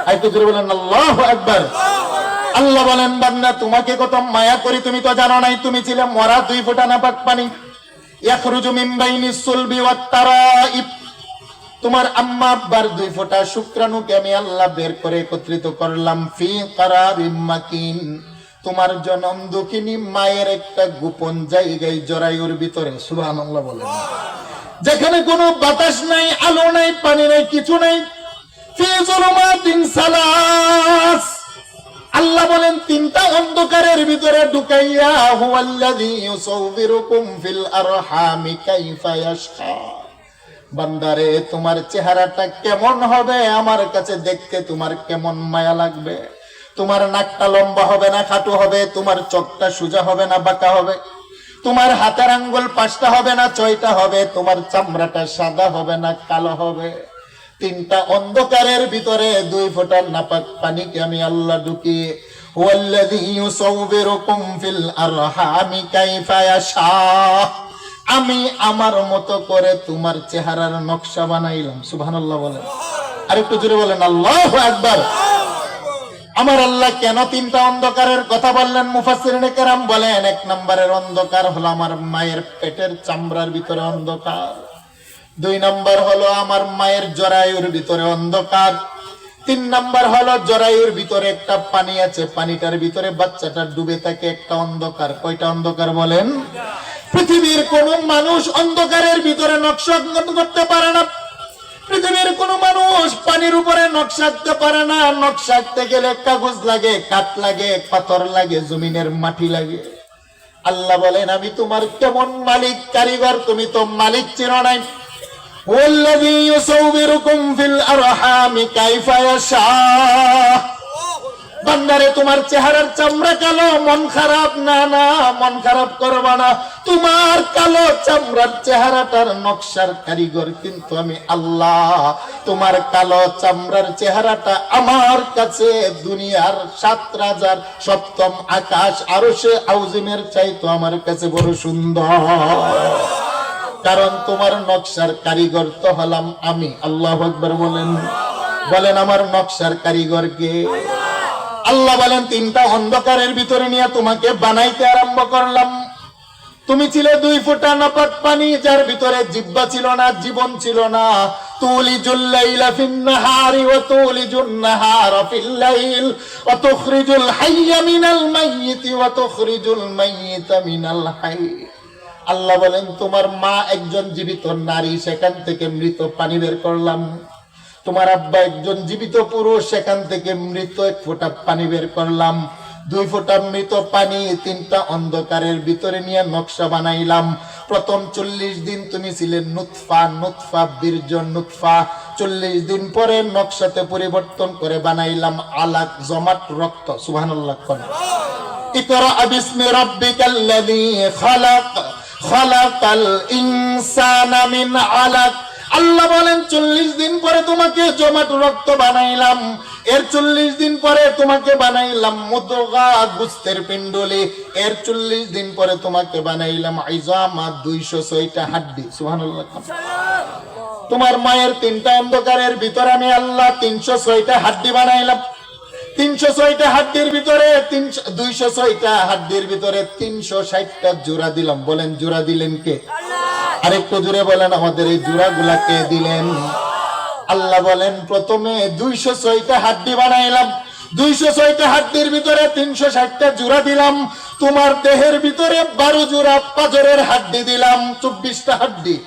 আরেকটু জোরে বলেন আল্লাহু আকবার। আল্লাহ বলেন বান্দা তোমাকে কত মায়া করি তুমি তো জানো নাই, তুমি ছিলে মরা 2 ফোঁটা নাপাক পানি। ইয়াখরুজু মিন বাইনিস সুলবি ওয়াত তারাইব, তোমার আম্মা আব্বার 2 ফোঁটা শুক্রাণুকে আমি আল্লাহ বের করে একত্রিত করলাম। ফি কারারিম মাকিন, তোমার জনম দুঃখিনী মায়ের একটা গোপন জায়গায় জরায়ুর ভিতরে। সুবহানাল্লাহ বলেন, যেখানে কোনো বাতাস নাই, আলো নাই, পানি নাই, কিছু নাই। ফি যুলুমাতিন সালাস, আল্লাহ বলেন 3টা অন্ধকারের ভিতরে ঢুকাইয়া হুয়াল্লাযী ইউসাউবিরুকুম ফিল আরহামি কাইফা ইয়াশা। বান্দারে তোমার চেহারাটা কেমন হবে আমার কাছে দেখতে তোমার কেমন মায়া লাগবে? তোমার নাকটা লম্বা হবে না খাটো হবে? তোমার চোখটা সোজা হবে না বাঁকা হবে? তোমার হাতের আঙ্গুল 5টা হবে না 6টা হবে? তোমার চামড়াটা সাদা হবে না কালো হবে? 3টা অন্ধকারের ভিতরে 2 ফোঁটা নাপাক পানিকে আমি আল্লাহ ঢুকিয়ে হুয়াল্লাযী ইউসাউবিরুকুম ফিল আরহামি কাইফা ইয়াশা, আমি আমার মতো করে তোমার চেহারার নকশা বানাইলাম। সুবহানাল্লাহ বলেন, আর একটু জোরে বলেন আল্লাহু আকবার। আমার আল্লাহ কেন 3টা অন্ধকারের কথা বললেন? মুফাসসিরিনে কেরাম বলেন 1 নম্বরের অন্ধকার হলো আমার মায়ের পেটের চামড়ার ভিতরে অন্ধকার, 2 নম্বর হলো আমার মায়ের জরায়ুর ভিতরে অন্ধকার, 3 নম্বর হলো জরায়ুর ভিতরে একটা পানি আছে, পানিটার ভিতরে বাচ্চাটা ডুবে থাকে, একটা অন্ধকার। কয়টা অন্ধকার বলেন? পৃথিবীর কোন মানুষ অন্ধকারের ভিতরে নকশা আঁকতে করতে পারে না। পৃথিবীর কোন মানুষ পানির উপরে নকশা আঁকতে পারে না। নকশা আঁকতে গেলে কাগজ লাগে, কাঠ লাগে, পাথর লাগে, জমিনের মাটি লাগে। আল্লাহ বলেন আমি তোমার কেমন মালিক কারিগর, তুমি তো মালিক চিনো নাই। ওয়াল্লাযী ইউসাউবিরুকুম ফিল আরহামি কাইফা ইয়াশা, বান্দারে তোমার চেহারার চামড়া কালো, মন খারাপ না, না মন খারাপ করবা না। তোমার কালো চামড়ার চেহারাটার নকশার কারিগর কিন্তু আমি আল্লাহ। তোমার কালো চামড়ার চেহারাটা আমার কাছে দুনিয়ার 7 রাজার 7ম আকাশ আরশে আউজিমের চাইতো আমার কাছে বড় সুন্দর। কারণ তোমার নকশার কারিগর তো হলাম আমি। আল্লাহু আকবার বলেন, বলেন আমার নকশার কারিগর কে? আল্লাহ বলেন 3টা অন্ধকারের ভিতরে নিয়ে তোমাকে বানাইতে আরম্ভ করলাম। তুমি ছিলে 2 ফোঁটা নাপাক পানি, যার ভিতরে জিহ্বা ছিল না, জীবন ছিল না। তুলিজুল লাইলা ফিন নাহারি ওয়া তুলিজুন নাহারা ফিল লাইল ওয়া তুখরিজুল হাইয়া মিনাল মাইয়িতি ওয়া তুখরিজুল মাইয়িতা মিনাল হাই। আল্লাহ বলেন তোমার মা একজন জীবিত নারী, সেখান থেকে মৃত পানি বের করলাম। তোমার আব্বা একজন জীবিত পুরুষ, সেখান থেকে মৃত 1 ফোঁটা পানি বের করলাম। 2 ফোঁটা মৃত পানি 3টা অন্ধকারের ভিতরে নিয়ে নকশা বানাইলাম। প্রথম 40 দিন তুমি ছিলে নুতফা, নুতফা বীর্য, নুতফা 40 দিন পরে নকশাতে পরিবর্তন করে বানাইলাম আলাক, জমাট, রক্ত। সুবহানাল্লাহ। ইকরা বিসমি রাব্বিকাল্লাযী খালাক, খালাকাল ইনসানা মিন আলাক। আল্লাহ বলেন 40 দিন পরে তোমাকে জমাট রক্ত বানাইলাম, এর 40 দিন পরে তোমাকে বানাইলাম মুদগা, গোস্তের পিণ্ডলি, এর 40 দিন পরে তোমাকে বানাইলাম ইজামা, 206টা হাড্ডি। সুবহানাল্লাহ। তোমার মায়ের 3টা অন্ধকারের ভিতরে আমি আল্লাহ 306টা হাড্ডি বানাইলাম। 306টা হাড্ডির ভিতরে 206টা হাড্ডির ভিতরে 360টা জোড়া দিলাম। বলেন জোড়া দিলেন কে? আরেকটু জোরে বলেন, আমাদের এই জোড়াগুলা কে দিলেন? আল্লাহ বলেন প্রথমে 206টা হাড্ডি বানাইলাম, 206টা হাড্ডির ভিতরে 360টা জোড়া দিলাম। তোমার দেহের ভিতরে 12 জোড়া পাঁজরের হাড্ডি দিলাম, 24টা হাড্ডি।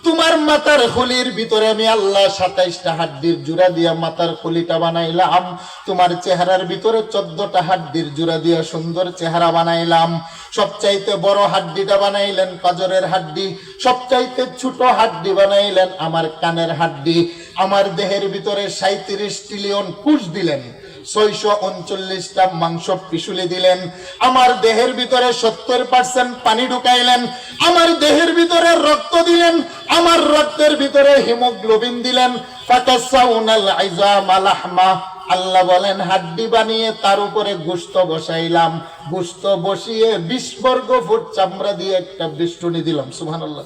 তোমার মাথার খুলির ভিতরে আমি আল্লাহ 27টা হাড্ডির জোড়া দিয়া মাথার খুলিটা বানাইলাম। তোমার চেহারার ভিতরে 14টা হাড্ডির জোড়া দিয়া সুন্দর চেহারা বানাইলাম। সবচাইতে বড় হাড্ডিটা বানাইলেন পাঁজরের হাড্ডি, সবচাইতে ছোট হাড্ডি বানাইলেন আমার কানের হাড্ডি। আমার দেহের ভিতরে 37 ট্রিলিয়ন কোষ দিলেন, 639টা মাংস পিছুলি দিলেন। আমার দেহের ভিতরে 70% পানি ঢুকাইলেন। আমার দেহের ভিতরে রক্ত দিলেন, আমার রক্তের ভিতরে হিমোগ্লোবিন দিলেন। ফাকাসাউনাল ইজামা লাহমা। আল্লাহ বলেন হাড্ডি বানিয়ে তার উপরে গোশত বসাইলাম, গোশত বসিয়ে 20 বর্গ ফুট চামড়া দিয়ে একটা বেষ্টনী দিলাম। সুবহানাল্লাহ।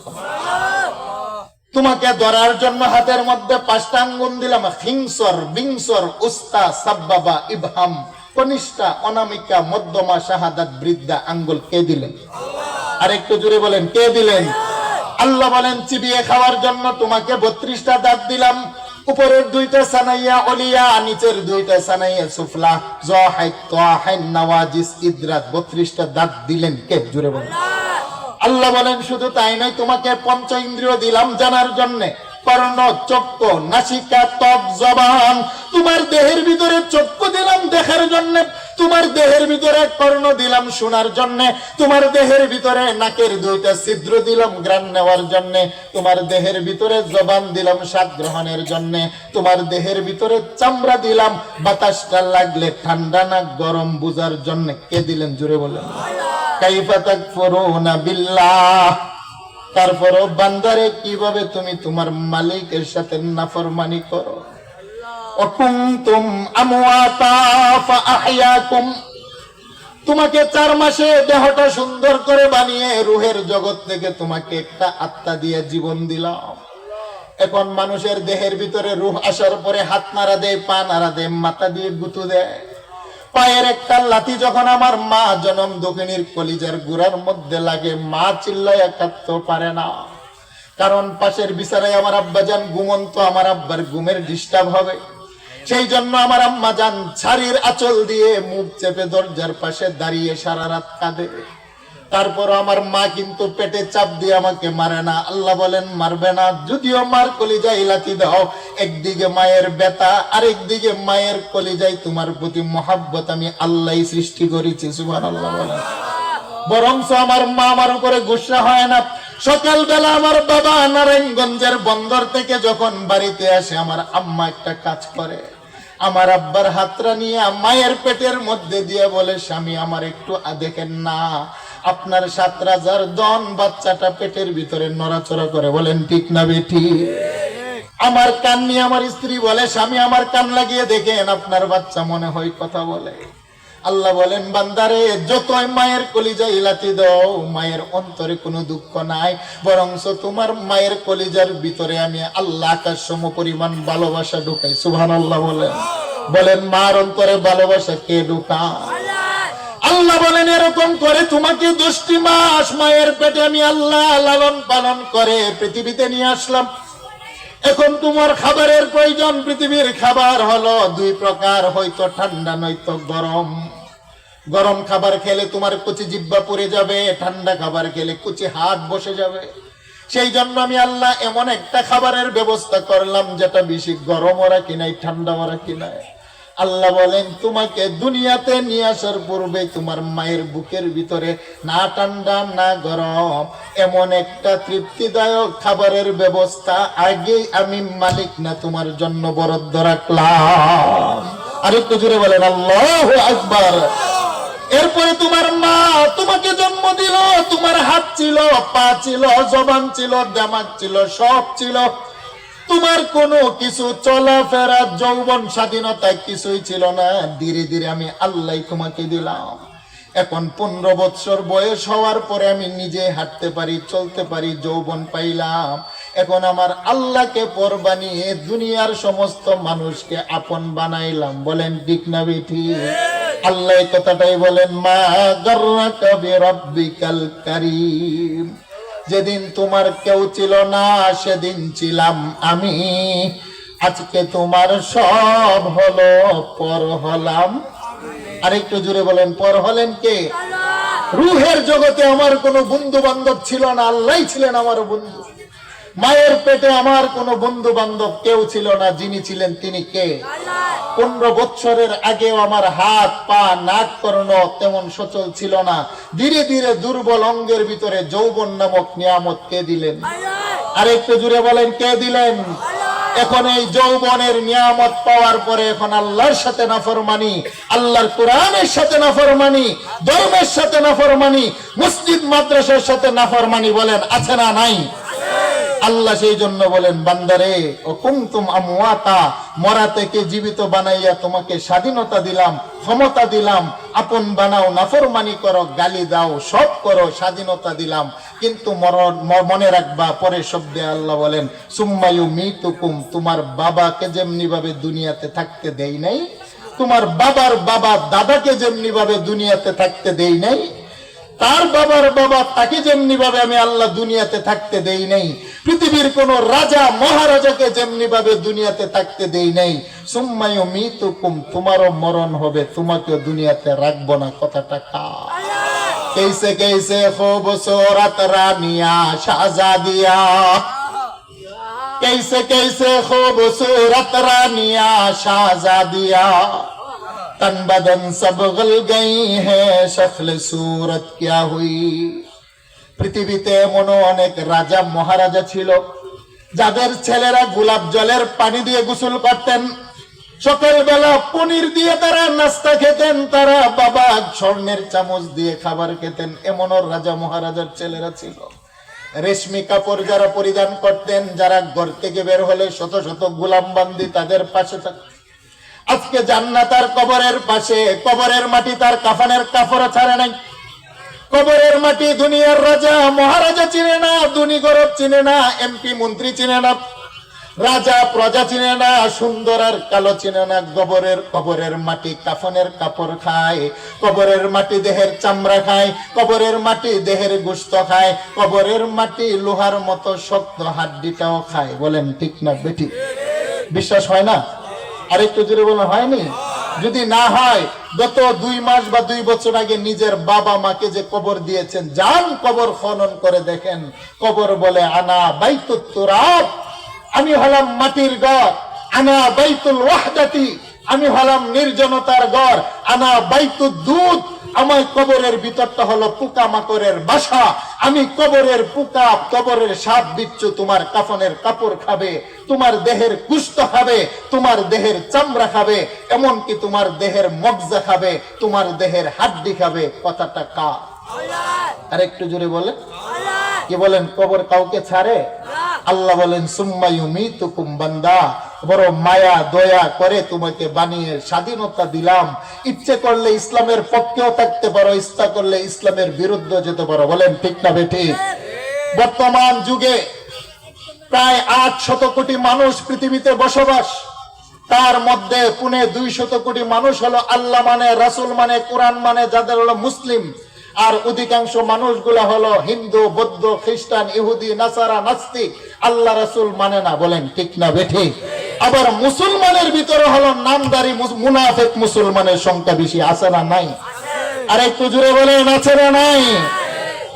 তোমাকে ধরার জন্য হাতের মধ্যে 5টা আঙ্গুল দিলাম, খিংসর, বিংসর, উস্তা, সাব্বাবা, ইবহাম, কনিষ্ঠা, অনামিকা, মধ্যমা, শাহাদাত, বৃদ্ধা আঙ্গুল কে দিলেন? আরেকটু জোরে বলেন কে দিলেন? আল্লাহ বলেন চিবিয়ে খাওয়ার জন্য তোমাকে 32টা দাঁত দিলাম। উপরের 2টা সানাইয়া ওলিয়া, নিচের 2টা সানাইয়া সুফলা, যাহাইত, তাহাইন, নওয়াজিস, ইদরাত, 32টা দাঁত দিলেন কে? জোরে বলেন। আল্লাহ বলেন শুধু তাই নয়, তোমাকে 5 ইন্দ্রিয় দিলাম জানার জন্য, কর্ণ, চক্ষু, নাসিকা, ত্বক, জবান। তোমার দেহের ভিতরে চক্ষু দিলাম দেখার জন্য, তোমার দেহের ভিতরে কর্ণ দিলাম শোনার জন্য, তোমার দেহের ভিতরে নাকের 2টা ছিদ্র দিলাম ঘ্রাণ নেওয়ার জন্য, তোমার দেহের ভিতরে জবান দিলাম স্বাদ গ্রহণের জন্য, তোমার দেহের ভিতরে চামড়া দিলাম বাতাসটা লাগলে ঠান্ডা না গরম বুঝার জন্য। কে দিলেন? জোরে বলেন। কাইফা তাকফুরুনা বিল্লাহ। তারপরও বান্দারে কিভাবে তুমি তোমার মালিকের সাথে নাফরমানি করো। অকুনতুম আমওয়াতা ফাআহইয়াকুম। তোমাকে 4 মাসে দেহটা সুন্দর করে বানিয়ে রূহের জগৎ থেকে তোমাকে একটা আত্মা দিয়ে জীবন দিলাম। এখন মানুষের দেহের ভিতরে রূহ আসার পরে হাত নাড়া দেয়, পা নাড়া দেয়, মাথা দিয়ে গুঁতো দেয়। পায়ের একটা লাথি যখন আমার মা জনম দক্ষিণীর কলিজার গুড়ার মধ্যে লাগে, মা চিল্লায় কাঁদতে পারে না, কারণ পাশের বিছানায় আমার আব্বাজান ঘুমন্ত, আমার আব্বার ঘুমের ডিস্টার্ব হবে। সেই জন্য আমার আম্মা জান শাড়ির আঁচল দিয়ে মুখ চেপে দরজার পাশে দাঁড়িয়ে সারা রাত কাঁদে। তারপর আমার মা কিন্তু পেটে চাপ দিয়ে আমাকে মারে না। আল্লাহ বলেন মারবে না, যদিও মার কলিজায় লাথি দাও, একদিকে মায়ের ব্যথা, আরেকদিকে মায়ের কলিজায় তোমার প্রতি মহাব্বত আমি আল্লাহ সৃষ্টি করেছি। সুবহানাল্লাহ বলেন। বরঞ্চ আমার মা আমার উপরে গুসা হয় না। সকালবেলা আমার বাবা নারায়ণগঞ্জের বন্দর থেকে যখন বাড়িতে আসে, আমার আম্মা একটা কাজ করে, আমার আব্বার হাতটা নিয়ে মায়ের পেটের মধ্যে দিয়ে বলে, স্বামী আমার একটু দেখেন না, আপনার 7 রাজার দন বাচ্চাটা পেটের ভিতরে নড়াচড়া করে। বলেন ঠিক না বেঠি? আমার কান নিয়ে আমার স্ত্রী বলে, স্বামী আমার কান লাগিয়ে দেখেন, আপনার বাচ্চা মনে হয় কথা বলে। আল্লাহ বলেন বান্দারে, যতই মায়ের কলিজায় লাথি দাও, মায়ের অন্তরে কোনো দুঃখ নাই, বরংস তোমার মায়ের কলিজার ভিতরে আমি আল্লাহ আকাশ সম পরিমাণ ভালোবাসা ঢুকাই। সুবহানাল্লাহ বলেন। বলেন মার অন্তরে ভালোবাসা কে ঢুকায়? আল্লাহ বলেন এরকম করে তোমাকে 10টি মাস মায়ের পেটে আমি আল্লাহ লালন পালন করে পৃথিবীতে নিয়ে আসলাম। এখন তোমার খাবারের প্রয়োজন। পৃথিবীর খাবার হলো 2 প্রকার, হয়তো ঠান্ডা নয়তো গরম। গরম খাবার খেলে তোমার কচি জিহ্বা পড়ে যাবে, ঠান্ডা খাবার খেলে কচি হাত বসে যাবে। সেই জন্য আমি আল্লাহ এমন একটা খাবারের ব্যবস্থা করলাম যেটা বেশি গরম ওরা কিনাই, ঠান্ডা ওরা কিনাই। আল্লাহ বলেন তোমাকে দুনিয়াতে নিয়ে আসার পূর্বে তোমার মায়ের বুকের ভিতরে না ঠান্ডা না গরম এমন একটা তৃপ্তিদায়ক খাবারের ব্যবস্থা আগেই আমি মালিক না তোমার জন্য বরাদ্দ রাখলাম। আরেকটু জোরে বলেন আল্লাহু আকবার। এরপরে তোমার মা তোমাকে জন্ম দিল, তোমার হাত ছিল, পা ছিল, জবান ছিল, দিমাগ ছিল, সব ছিল। তোমার কোনো কিছু চলাফেরা যৌবন স্বাধীনতা কিছুই ছিল না। ধীরে ধীরে আমি আল্লাহ তোমাকে দিলাম। এখন 15 বছর বয়স হওয়ার পরে আমি নিজে হাঁটতে পারি, চলতে পারি, যৌবন পাইলাম। এখন আমার আল্লাহকে পর বানিয়ে দুনিয়ার সমস্ত মানুষকে আপন বানাইলাম। বলেন ঠিক না বেঠিক? আল্লাহ কথাটাই বলেন, মা গাররাকা বিরাব্বিকাল কারীম। যেদিন তোমার কেউ ছিল না সেদিন ছিলাম আমি। আজকে তোমার সব হলো, পর হলাম। আরেকটু জুড়ে বলেন, পর হলেন কে? রুহের জগতে আমার কোনো বন্ধু বান্ধব ছিল না, আল্লাহ ছিলেন আমার বন্ধু। মায়ের পেটে আমার কোনো বন্ধু বান্ধব কেউ ছিল না, যিনি ছিলেন তিনি কে? 15 বছরের আগেও আমার হাত পা নাক কর্ণ তেমন সচল ছিল না। ধীরে ধীরে দুর্বল অঙ্গের ভিতরে যৌবন নামক নিয়ামত কে দিলেন? আরেকটু জুড়ে বলেন, কে দিলেন? এখন এই যৌবনের নিয়ামত পাওয়ার পরে এখন আল্লাহর সাথে নাফরমানি, আল্লাহর কোরআনের সাথে নাফরমানি, ধর্মের সাথে নাফরমানি, মসজিদ মাদ্রাসার সাথে নাফরমানি, বলেন আছে না নাই? আল্লাহ সেই জন্য বলেন, বান্দারে ও কুনতুম আমওয়াতা, মরা থেকে জীবিত বানাইয়া তোমাকে স্বাধীনতা দিলাম, ক্ষমতা দিলাম, আপন বানাও, নাফরমানি করো, গালি দাও, সব করো, স্বাধীনতা দিলাম। কিন্তু মনে রাখবা পরে শব্দে আল্লাহ বলেন, সুম্মা ইউমিতুকুম, তোমার বাবাকে যেমনি ভাবে দুনিয়াতে থাকতে দেই নাই, তোমার বাবার বাবা দাদাকে যেমনি ভাবে দুনিয়াতে থাকতে দেই নাই, তার বাবার বাবা তাকে যেমনি ভাবে আমি আল্লাহ দুনিয়াতে থাকতে দেই নাই, পৃথিবীর কোন রাজা মহারাজাকে যেমনি ভাবে দুনিয়াতে থাকতে দেই নাই, সুম্মা ইউমিতুকুম, তোমারও মরণ হবে, তোমাকেও দুনিয়াতে রাখবো না। কথাটা কার? कैसे कैसे खूबसूरत रानिया शाहजादिया, कैसे कैसे खूबसूरत रानिया शाहजादिया, तन बदन सब गल गई है, शक्ल सूरत क्या हुई। পৃথিবীতে এমন অনেক রাজা মহারাজা ছিল যাদের ছেলেরা গোলাপ জলের পানি দিয়ে গোসল করতেন, সকালবেলা পনির দিয়ে তারা নাস্তা খেতেন, তারা বাবা স্বর্ণের চামচ দিয়ে খাবার খেতেন। এমনও রাজা মহারাজার ছেলেরা ছিল। রেশমি কাপড় যারা পরিধান করতেন, যারা ঘর থেকে বের হলে শত শত গোলাম বান্দি তাদের পাশে থাকতেন। আজকে জান্নাত তার কবরের পাশে, কবরের মাটি তার কাফনের কাপড় ছাড়ে নাই। কবরের মাটি দুনিয়ার রাজা মহারাজা চিনে না, ধনী গরব চিনে না, এমপি মন্ত্রী চিনে না, রাজা প্রজা চিনে না, সুন্দর আর কালো চিনে না। কবরের মাটি কাফনের কাপড় খায়, কবরের মাটি দেহের চামড়া খায়, কবরের মাটি দেহের গোশত খায়, কবরের মাটি লোহার মতো শক্ত হাড্ডিটাও খায়। বলেন ঠিক না বেঠিক? বিশ্বাস হয় না? আরেকটু জোরে বলেন, হয়নি? যদি না হয়, গত 2 মাস বা 2 বছর আগে নিজের বাবা মাকে যে কবর দিয়েছেন, যান কবর খনন করে দেখেন। কবর বলে, আনা বাইতুত তুরাব, আমি হলাম মাটির ঘর, আনা বাইতুল ওয়াহদাতি, আমি হলাম নির্জনতার ঘর, আনা বাইতুদ দুধ, আমার কবরের ভিতরটা হলো পোকা মাকড়ের বাসা। আমি কবরের পোকা, কবরের সাপ বিচ্ছু তোমার কাফনের কাপড় খাবে, তোমার দেহের কুষ্ঠ খাবে, তোমার দেহের চামড়া খাবে, এমনকি তোমার দেহের মগজা খাবে, তোমার দেহের হাড্ডি খাবে। কথাটা কার? আর একটু জোরে বলেন। কি বলেন? কবর কাউকে ছাড়ে? আল্লাহ বলেন, সুম্মা ইউমিতুকুম, বান্দা বড় মায়া দয়া করে তোমাকে বানিয়ে স্বাধীনতা দিলাম। ইচ্ছে করলে ইসলামের পক্ষেও থাকতে পারো, ইচ্ছা করলে ইসলামের বিরুদ্ধে যেতে পারো। বলেন ঠিক না বেঠিক? বর্তমান যুগে প্রায় 800 কোটি মানুষ পৃথিবীতে বসবাস। তার মধ্যে 250 কোটি মানুষ হলো আল্লাহ মানে, রাসূল মানে, কোরআন মানে, যাদের হলো মুসলিম। আর অধিকাংশ মানুষগুলা হলো হিন্দু, বৌদ্ধ, খ্রিস্টান, ইহুদি, নাসারা, নাস্তিক, আল্লাহ রাসূল মানে না। বলেন ঠিক না বেঠিক? আবার মুসলমানের ভিতরে হলো নামদারি মুনাফিক মুসলমানের সংখ্যা বেশি। আছে না নাই? আর একটু জোরে বলেন, আছে না নাই?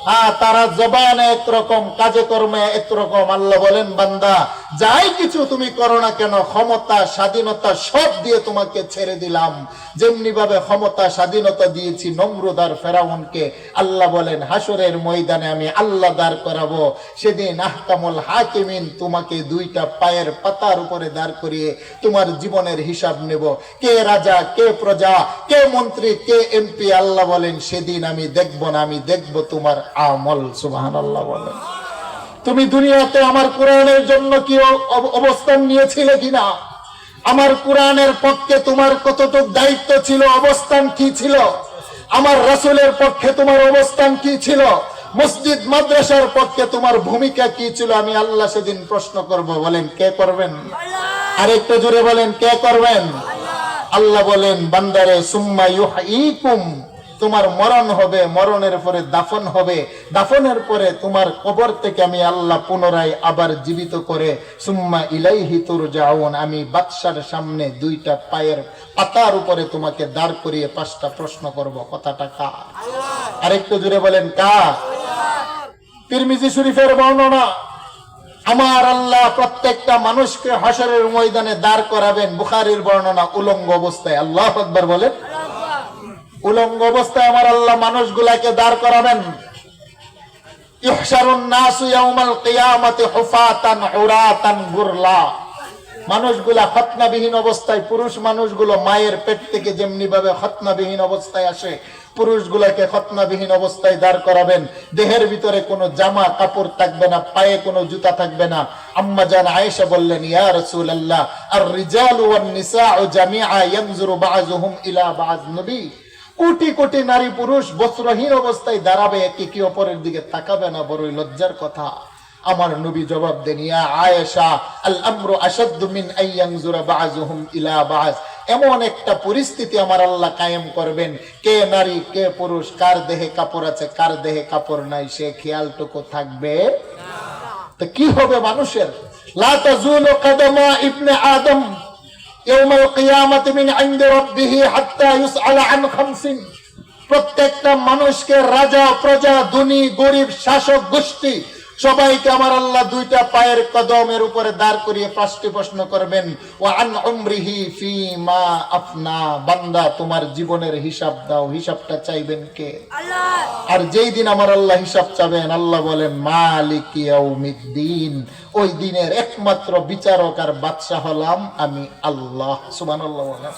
হ্যাঁ, তারা জবানে একরকম, কাজে কর্মে একরকম। আল্লাহ বলেন, বান্দা যাই কিছু তুমি করো না কেন, ক্ষমতা স্বাধীনতা সব দিয়ে তোমাকে ছেড়ে দিলাম। যেমনি ভাবে ক্ষমতা স্বাধীনতা দিয়েছি নমরুদ আর ফেরাউনকে, আল্লাহ বলেন হাসরের ময়দানে আমি আল্লাহ দাঁড় করাবো। সেদিন আহকামুল হাকিমিন, তোমাকে দুইটা পায়ের পাতার উপরে দাঁড় করিয়ে তোমার জীবনের হিসাব নেব। কে রাজা, কে প্রজা, কে মন্ত্রী, কে এমপি, আল্লাহ বলেন সেদিন আমি দেখব না, আমি দেখব তোমার আমল। সুবহানাল্লাহ বলেন। তুমি দুনিয়াতে আমার কোরআনের জন্য কি অবস্থান নিয়েছিলে কিনা? আমার কোরআনের পক্ষে তোমার কতটুকু দায়িত্ব ছিল, অবস্থান কি ছিল? আমার রাসূলের পক্ষে তোমার অবস্থান কি ছিল? মসজিদ মাদ্রাসার পক্ষে তোমার ভূমিকা কি ছিল? আমি আল্লাহ সেদিন প্রশ্ন করব। বলেন কে করবেন? আরেকটু জোরে বলেন কে করবেন? আল্লাহ বলেন বান্দারে সুম্মা ইউহয়িকুম, তোমার মরণ হবে, মরণের পরে দাফন হবে, দাফনের পরে তোমার কবর থেকে আমি আল্লাহ পুনরায় আবার জীবিত করে সুম্মা ইলাইহি তুরজাউন, আমি বাদশার সামনে দুইটা পায়ের পাতার উপরে তোমাকে দাঁড় করিয়ে পাঁচটা প্রশ্ন করব। কথাটা কার? আরেকটু জোরে বলেন কার? তিরমিজি শরীফের বর্ণনা, আমার আল্লাহ প্রত্যেকটা মানুষকে হাসরের ময়দানে দাঁড় করাবেন। বুখারীর বর্ণনা, উলঙ্গ অবস্থায়। আল্লাহু আকবার বলেন। উলঙ্গ অবস্থায় আমার আল্লাহ মানুষগুলাকে দাঁড় করাবেন। ইহশারুন নাসু ইয়াউমাল কিয়ামাতি হুফাতান উরাতান গুরলা, মানুষগুলা খতনাবিহীন অবস্থায়, পুরুষ মানুষগুলো মায়ের পেট থেকে যেমনি ভাবে খতনাবিহীন অবস্থায় আসে, পুরুষগুলাকে খতনাবিহীন অবস্থায় দাঁড় করাবেন। দেহের ভিতরে কোনো জামা কাপড় থাকবে না, পায়ে কোনো জুতা থাকবে না। আম্মা জান আয়েশা বললেন, ইয়া রাসূলুল্লাহ, আর রিজালু ওয়ান নিসাউ জামিআ ইয়ানজুরু বাযুহুম ইলা বায। নবী, কোটি কোটি নারী পুরুষ বস্ত্রহীন অবস্থায় দাঁড়াবে, একে অপরের দিকে তাকাবে না, বড়ই লজ্জার কথা। আমার নবী জবাব দেন, ইয়া আয়েশা, আল আমরু আশাদ্দু মিন আইয়ানজুরা বাযুহুম ইলা বায। এমন একটা পরিস্থিতি আমার আল্লাহ কায়েম করবেন, কে নারী কে পুরুষ, কার দেহে কাপড় আছে কার দেহে কাপড় নাই, সে খেয়ালটুকু থাকবে না। তো কি হবে মানুষের? লা তাজুলু কদমা ইবনে আদম ইয়াউমাল কিয়ামাতি মিন ইনদি রাব্বিহি হাত্তা ইউসআলা আন খামসিন। প্রত্যেকটা মানুষকে, রাজা প্রজা, ধনী গরিব, শাসক গোষ্ঠী, সবাইকে আমার আল্লাহ দুইটা পায়ের কদমের উপরে দাঁড় করিয়ে পাঁচটি প্রশ্ন করবেন। ওয়া আন উমরিহি ফিমা আফনা, বান্দা তোমার জীবনের হিসাব দাও। হিসাবটা চাইবেন কে? আল্লাহ। আর যেই দিন আমার আল্লাহ হিসাব চাবেন, আল্লাহ বলেন মালিক ইয়াউমিদ্দিন, ওই দিনের একমাত্র বিচারক আর বাদশা হলাম আমি আল্লাহ। সুবহানাল্লাহ বলেন।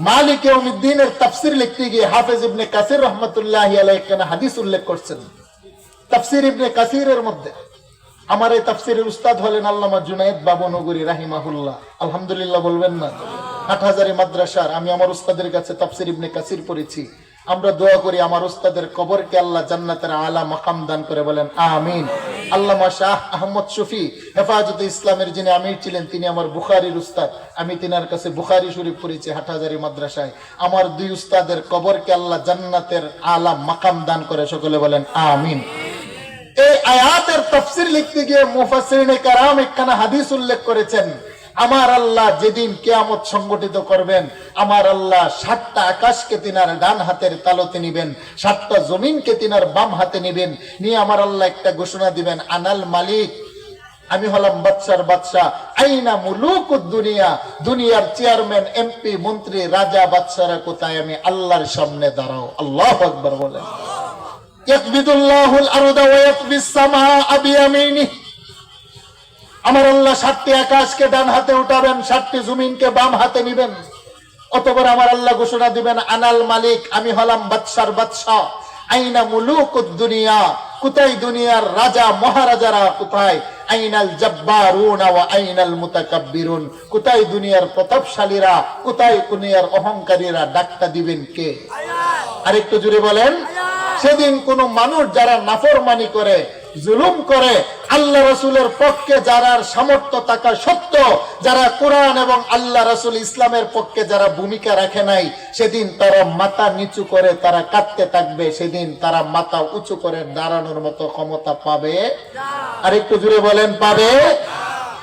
মালিক ইয়াউমিদ্দিনের তাফসীর লিখতে গিয়ে হাফেজ ইবনে কাসির রাহমাতুল্লাহি আলাইহি একটা হাদিস উল্লেখ করছেন। তাফসীর ইবনে কাসিরের মধ্যে আমার এই তাফসীরের উস্তাদ হলেন আল্লামা জুনায়েদ বাবনগরী রাহিমাহুল্লাহ। আলহামদুলিল্লাহ বলবেন না? হাটহাজারী মাদ্রাসার আমি আমার উস্তাদের কাছে তাফসীর ইবনে কাসির পড়েছি। আমরা দোয়া করি আমার উস্তাদের কবরকে আল্লাহ জান্নাতের আলা মাকাম দান করে, বলেন আমিন। আল্লামা শাহ আহমদ শফি হেফাজতে ইসলামের যিনি আমির ছিলেন, তিনি আমার বুখারীর উস্তাদ। আমি তিনার কাছে বুখারী শরীফ পড়েছি হাটহাজারী মাদ্রাসায়। আমার দুই উস্তাদের কবরকে আল্লাহ জান্নাতের আলা মাকাম দান করে, সকলে বলেন আমিন। এই আয়াতের তাফসীর লিখতে গিয়ে মুফাসসিরিনে কেরাম একখানা হাদিস উল্লেখ করেছেন। আমার আল্লাহ যেদিন কিয়ামত সংগঠিত করবেন, আমার আল্লাহ ৭টা আকাশকে তিনার ডান হাতের তালুতে নিবেন, ৭টা জমিনকে তিনার বাম হাতে নিবেন, নিয়ে আমার আল্লাহ একটা ঘোষণা দিবেন, আনাল মালিক, আমি হলাম বাদশার বাদশা। আইনা মুলুকুদ দুনিয়া, দুনিয়ার চেয়ারম্যান এমপি মন্ত্রী রাজা বাদশারা কোথায়? আমি আল্লাহর সামনে দাঁড়াও। আল্লাহু আকবার বলেন। ইয়াকবিদুল্লাহুল আরদা ওয়া ইয়াকবিস সামাআ বিয়ামিনিহি, আমার আল্লাহ ৭টি আকাশকে ডান হাতে উঠাবেন, ৭টি জমিনকে বাম হাতে নিবেন। অতঃপর আমার আল্লাহ ঘোষণা দিবেন, আনাল মালিক, আমি হলাম বাদশার বাদশা। আইনা মুলুকুদ দুনিয়া, কোথায় দুনিয়ার রাজা মহারাজারা কোথায়? আইনাল জাব্বারুনা ওয়া আইনাল মুতাকাব্বিরুন, কোথায় দুনিয়ার প্রতাপশালীরা, কোথায় দুনিয়ার অহংকারীরা? ডাকটা দিবেন কে? আল্লাহ। আরেকটু জুড়ে বলেন। সেদিন কোন মানুষ যারা নাফরমানি করে, জুলুম করে, আল্লাহ রাসূলের পক্ষে যারা সামর্থ্য থাকা সত্ত্বেও যারা কোরআন এবং আল্লাহ রাসূল ইসলামের পক্ষে যারা ভূমিকা রাখে নাই, সেদিন তারা মাথা নিচু করে তারা কাঁদতে থাকবে। সেদিন তারা মাথা উঁচু করে দাঁড়ানোর মতো ক্ষমতা পাবে? আর একটু জুড়ে বলেন পাবে?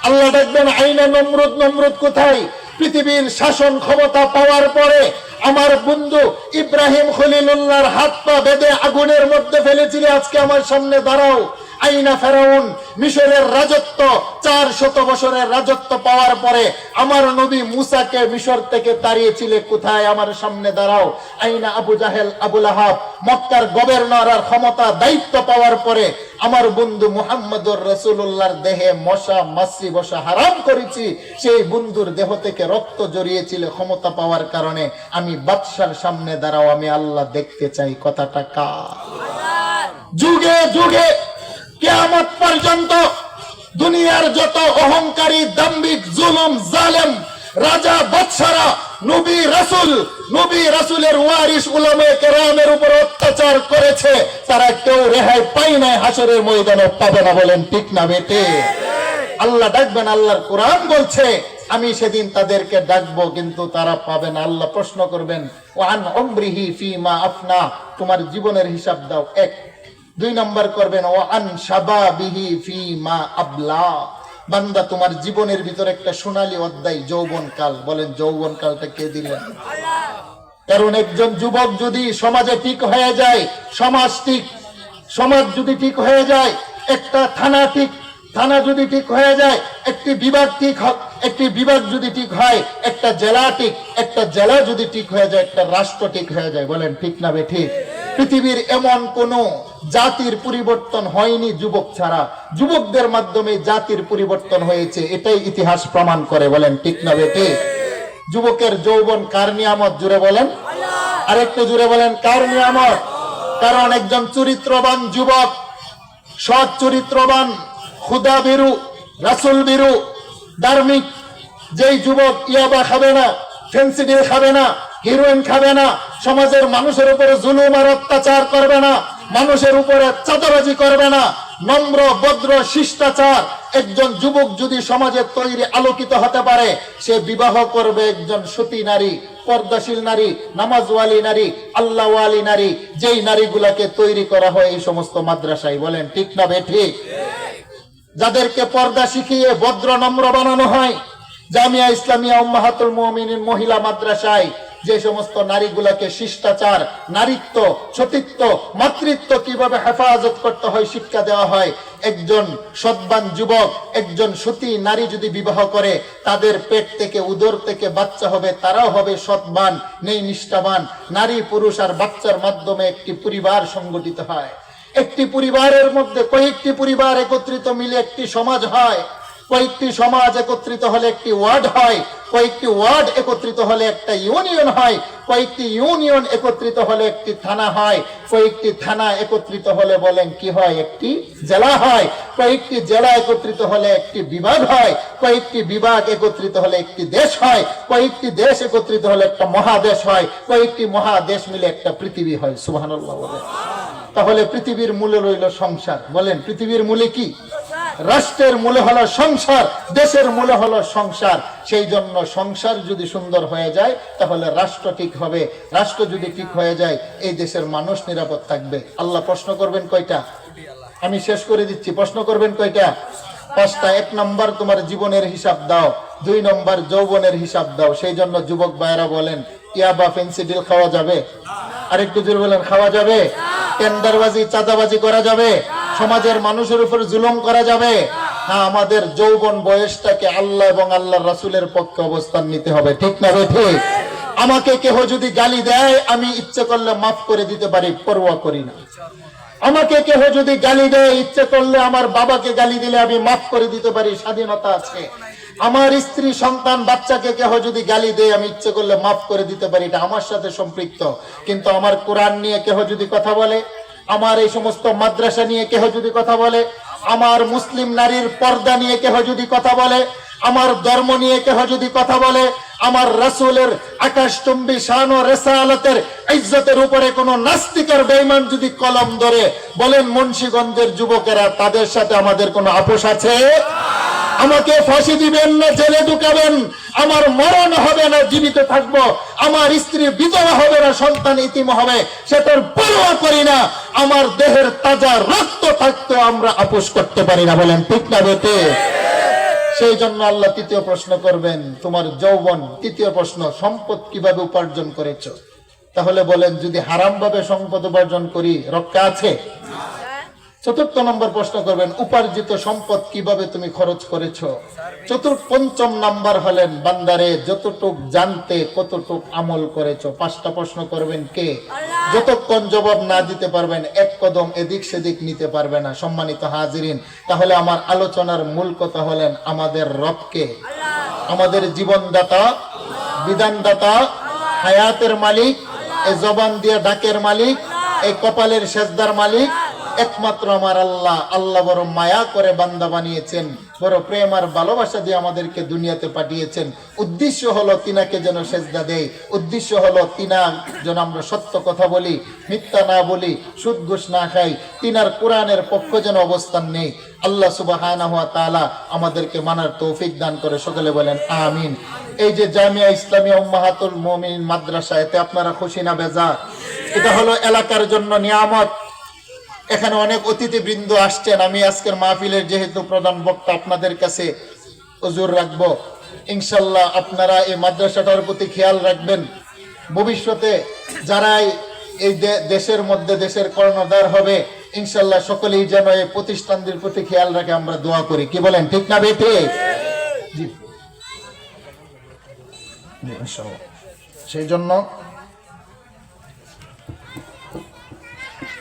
আল্লাহ ডাকবেন, আইনা নমরুদ, নমরুদ কোথায়? পৃথিবীর শাসন ক্ষমতা পাওয়ার পরে আমার বন্ধু ইব্রাহিম খলিলুল্লাহর হাত পা বেঁধে আগুনের মধ্যে ফেলেছিলে, আজকে আমার সামনে দাঁড়াও। আইনা ফেরাউন মিশরের রাজত্ব 400 বছরের রাজত্ব পাওয়ার পরে আমার নবী মুসাকে মিশর থেকে তাড়িয়েছিলে, কোথায়? আমার সামনে দাঁড়াও। আইনা আবু জাহেল আবুল আহাব মক্কার গভর্নর আর ক্ষমতা দায়িত্ব পাওয়ার পরে আমার বন্ধু মুহাম্মদুর রাসূলুল্লাহর দেহে মশা মাছি বসা হারাম করেছি, সেই বন্ধুর দেহ থেকে রক্ত জড়িয়েছিল ক্ষমতা পাওয়ার কারণে। আমি বাদশার সামনে দাঁড়াও, আমি আল্লাহ দেখতে চাই। কথাটা কার? যুগে যুগে কিয়ামত পর্যন্ত দুনিয়ার যত অহংকারী দাম্ভিক জুলুম জালেম রাজা বাদশারা নবী রাসূলের ওয়ারিস উলামায়ে কেরামের উপর অত্যাচার করেছে, তারা কেউ রেহাই পায় নাই, হাসরের ময়দানে পাবে না। বলেন ঠিক না বেটে? আল্লাহ ডাকবেন, আল্লাহর কোরআন বলছে আমি সেদিন তাদেরকে ডাকবো, কিন্তু তারা পাবে না। আল্লাহ প্রশ্ন করবেন ওয়ান উমরিহি ফিমা আফনা, তোমার জীবনের হিসাব দাও। 1 2 নম্বর করবেন ওয়ান শাবাবিহি ফিমা আবলা, বান্দা তোমার জীবনের ভিতরে একটা সোনালী অধ্যায় যৌবন কাল। বলেন যৌবন কালটা কে দিলেন? কারণ একজন যুবক যদি সমাজে ঠিক হয়ে যায়, সমাজ ঠিক, সমাজ যদি ঠিক হয়ে যায়, একটা থানা ঠিক, থানা যদি ঠিক হয়ে যায়, একটি বিভাগ ঠিক, একটি বিভাগ যদি ঠিক হয়, একটা জেলা ঠিক, একটা জেলা যদি ঠিক হয়ে যায়, একটা রাষ্ট্র ঠিক হয়ে যায়। বলেন ঠিক না বে ঠিক? পৃথিবীর এমন কোন জাতির পরিবর্তন হয়নি যুবক ছাড়া, যুবকদের মাধ্যমে জাতির পরিবর্তন হয়েছে, এটাই ইতিহাস প্রমাণ করে। বলেন ঠিক না বে ঠিক? যুবকের যৌবন কার নিয়ামত? জুড়ে বলেন, আরেকটু জুড়ে বলেন, কার নিয়ামত? কারণ একজন চরিত্রবান যুবক, সৎ চরিত্রবান, খুদা বিরু, রাসূল বিরু, ধার্মিক যেই যুবক ইয়াবা খাবে না, ফেন্সিডিল খাবে না, হিরোইন খাবে না, সমাজের মানুষের উপরে জুলুম আর অত্যাচার করবে না, মানুষের উপরে চাঁদাবাজি করবে না, নম্র ভদ্র শিষ্টাচার একজন যুবক যদি সমাজের তৈরি আলোকিত হতে পারে, সে বিবাহ করবে একজন সতী নারী, পর্দাশীল নারী, নামাজওয়ালি নারী, আল্লাহওয়ালি নারী, যেই নারীগুলাকে তৈরি করা হয় এই সমস্ত মাদ্রাসায়। বলেন ঠিক না বে ঠিক? যাদেরকে পর্দা শিখিয়ে ভদ্র নম্র বানানো হয়, জামিয়া ইসলামিয়া উম্মাহাতুল মুমিনিন মহিলা মাদ্রাসায় যে সমস্ত নারীগুলোকে শিষ্টাচার, নারীত্ব, সতীত্ব, মাতৃত্ব কিভাবে হেফাজত করতে হয় শিক্ষা দেওয়া হয়। একজন সৎবান যুবক, একজন সতী নারী যদি বিবাহ করে, তাদের পেট থেকে, উদর থেকে বাচ্চা হবে, তারাও হবে সৎবান, নেই নিষ্ঠাবান। নারী পুরুষ আর বাচ্চার মাধ্যমে একটি পরিবার সংগঠিত হয়। একটি পরিবারের মধ্যে কয়েকটি পরিবার একত্রিত মিলে একটি সমাজ হয়, কয়েকটি সমাজ একত্রিত হলে একটি ওয়ার্ড হয়, কয়েকটি ওয়ার্ড একত্রিত হলে একটা ইউনিয়ন হয়, কয়েকটি ইউনিয়ন একত্রিত হলে একটি থানা হয়, কয়েকটি থানা একত্রিত হলে বলেন কি হয়? একটি জেলা হয়, কয়েকটি জেলা একত্রিত হলে একটি বিভাগ হয়, কয়েকটি বিভাগ একত্রিত হলে একটি দেশ হয়, কয়েকটি দেশ একত্রিত হলে একটা মহাদেশ হয়, কয়েকটি মহাদেশ মিলে একটা পৃথিবী হয়। সুবহানাল্লাহ বলেন। তাহলে পৃথিবীর মূলে রইল সংসার। বলেন পৃথিবীর মূলে কি? রাষ্ট্রের মূলে হলো সংসার, দেশের মূলে হলো সংসার। সেই জন্য সংসার যদি সুন্দর হয়ে যায় তাহলে রাষ্ট্র ঠিক হবে, রাষ্ট্র যদি ঠিক হয়ে যায় এই দেশের মানুষ নিরাপদ থাকবে। আল্লাহ প্রশ্ন করবেন কয়টা? আমি শেষ করে দিচ্ছি। প্রশ্ন করবেন কয়টা? 5টা। 1 নম্বর তোমার জীবনের হিসাব দাও, 2 নম্বর যৌবনের হিসাব দাও। সেই জন্য যুবক ভাইরা বলেন ইয়াবা ফেন্সিডিল খাওয়া যাবে? আরেকটু জোরে বলেন, খাওয়া যাবে? টেন্ডারবাজি, চাঁদাবাজি করা যাবে? সমাজের মানুষের উপর জুলুম করা যাবে? হ্যাঁ, আমাদের যৌবন বয়সটাকে আল্লাহ এবং আল্লাহর রাসূলের পক্ষে অবস্থান নিতে হবে। ঠিক না রে ঠিক? আমাকে কেহ যদি গালি দেয় আমি ইচ্ছে করলে মাফ করে দিতে পারি, পরোয়া করি না। আমাকে কেহ যদি গালি দেয়, ইচ্ছে করলে আমার বাবাকে গালি দিলে আমি মাফ করে দিতে পারি, স্বাধীনতা আছে। আমার স্ত্রী, সন্তান, বাচ্চাকে কেহ যদি গালি দেয় আমি ইচ্ছে করলে মাফ করে দিতে পারি, এটা আমার সাথে সম্পৃক্ত। কিন্তু আমার কোরআন নিয়ে কেহ যদি কথা বলে, আমার এই সমস্ত মাদ্রাসা নিয়ে কেহ যদি কথা বলে, আমার মুসলিম নারীর পর্দা নিয়ে কেহ যদি কথা বলে, আমার ধর্ম নিয়ে কেহ যদি কথা বলে, আমার রাসূলের আকাশচুম্বী শান ও রিসালাতের ইজ্জতের উপরে কোন নাস্তিকের বেঈমান যদি কলম ধরে, বলেন মুন্সিগঞ্জের যুবকেরা, তাদের সাথে আমাদের কোনো আপোষ আছে? আমাকে ফাঁসি দিবেন না জেলে ঢুকাবেন, আমার মরণ হবে না জীবিত থাকবো, আমার স্ত্রী বিধবা হবে না সন্তান ইতিম হবে, সেটার পরোয়া করি না। আমার দেহের তাজা রক্ত থাকতে আমরা আপোষ করতে পারি না। বলেন ঠিক না বেটে? সেই জন্য আল্লাহ তৃতীয় প্রশ্ন করবেন তোমার যৌবন। তৃতীয় প্রশ্ন, সম্পদ কিভাবে উপার্জন করেছো? তাহলে বলেন যদি হারাম ভাবে সম্পদ উপার্জন করি রক্ষা আছে? চতুর্থ নম্বর প্রশ্ন করবেন, উপার্জিত সম্পদ কিভাবে তুমি খরচ করেছো। পঞ্চম নাম্বার হলেন, বান্দারে যতটুক জানতে কতটুক আমল করেছো। পাঁচটা প্রশ্ন করবেন কে? যতক্ষণ জবাব না দিতে পারবেন এক কদম এদিক সেদিক নিতে পারবে না। সম্মানিত হাজিরিন, তাহলে আমার আলোচনার মূল কথা হলেন, আমাদের রবকে, আমাদের জীবনদাতা, বিধানদাতা, হায়াতের মালিক, এই জবান দিয়ে ডাকের মালিক, এই কপালের সেজদার মালিক একমাত্র আমার আল্লাহ। আল্লাহ বড় মায়া করে বান্দা বানিয়েছেন, বড় প্রেম আর ভালোবাসা দিয়ে আমাদেরকে দুনিয়াতে পাঠিয়েছেন। উদ্দেশ্য হলো তিনাকে যেন সেজদা দেই, উদ্দেশ্য হলো তিনা যেন আমরা সত্য কথা বলি, মিথ্যা না বলি, সুদ ঘুষ না খাই, তিনার কোরআনের পক্ষ যেন অবস্থান নেই। আল্লাহ সুবহানাহু ওয়া তাআলা আমাদেরকে মানার তৌফিক দান করে, সকলে বলেন আমিন। এই যে জামিয়া ইসলামিয়া উম্মাহাতুল মুমিনিন মাদ্রাসা, এতে আপনারা খুশি না বেজার? এটা হলো এলাকার জন্য নিয়ামত। এখানে অনেক অতিথিবৃন্দ আসছেন। আমি আজকের মাহফিলের যেহেতু প্রধান বক্তা, আপনাদের কাছে ওজুর রাখবো, ইনশাল্লাহ আপনারা এই মাদ্রাসাটার প্রতি খেয়াল রাখবেন। ভবিষ্যতে যারাই এই দেশের মধ্যে দেশের কর্ণধার হবে, ইনশাল্লাহ সকলেই যেন এই প্রতিষ্ঠানদের প্রতি খেয়াল রাখে, আমরা দোয়া করি। কি বলেন, ঠিক না বেঠে? জি, সেই জন্য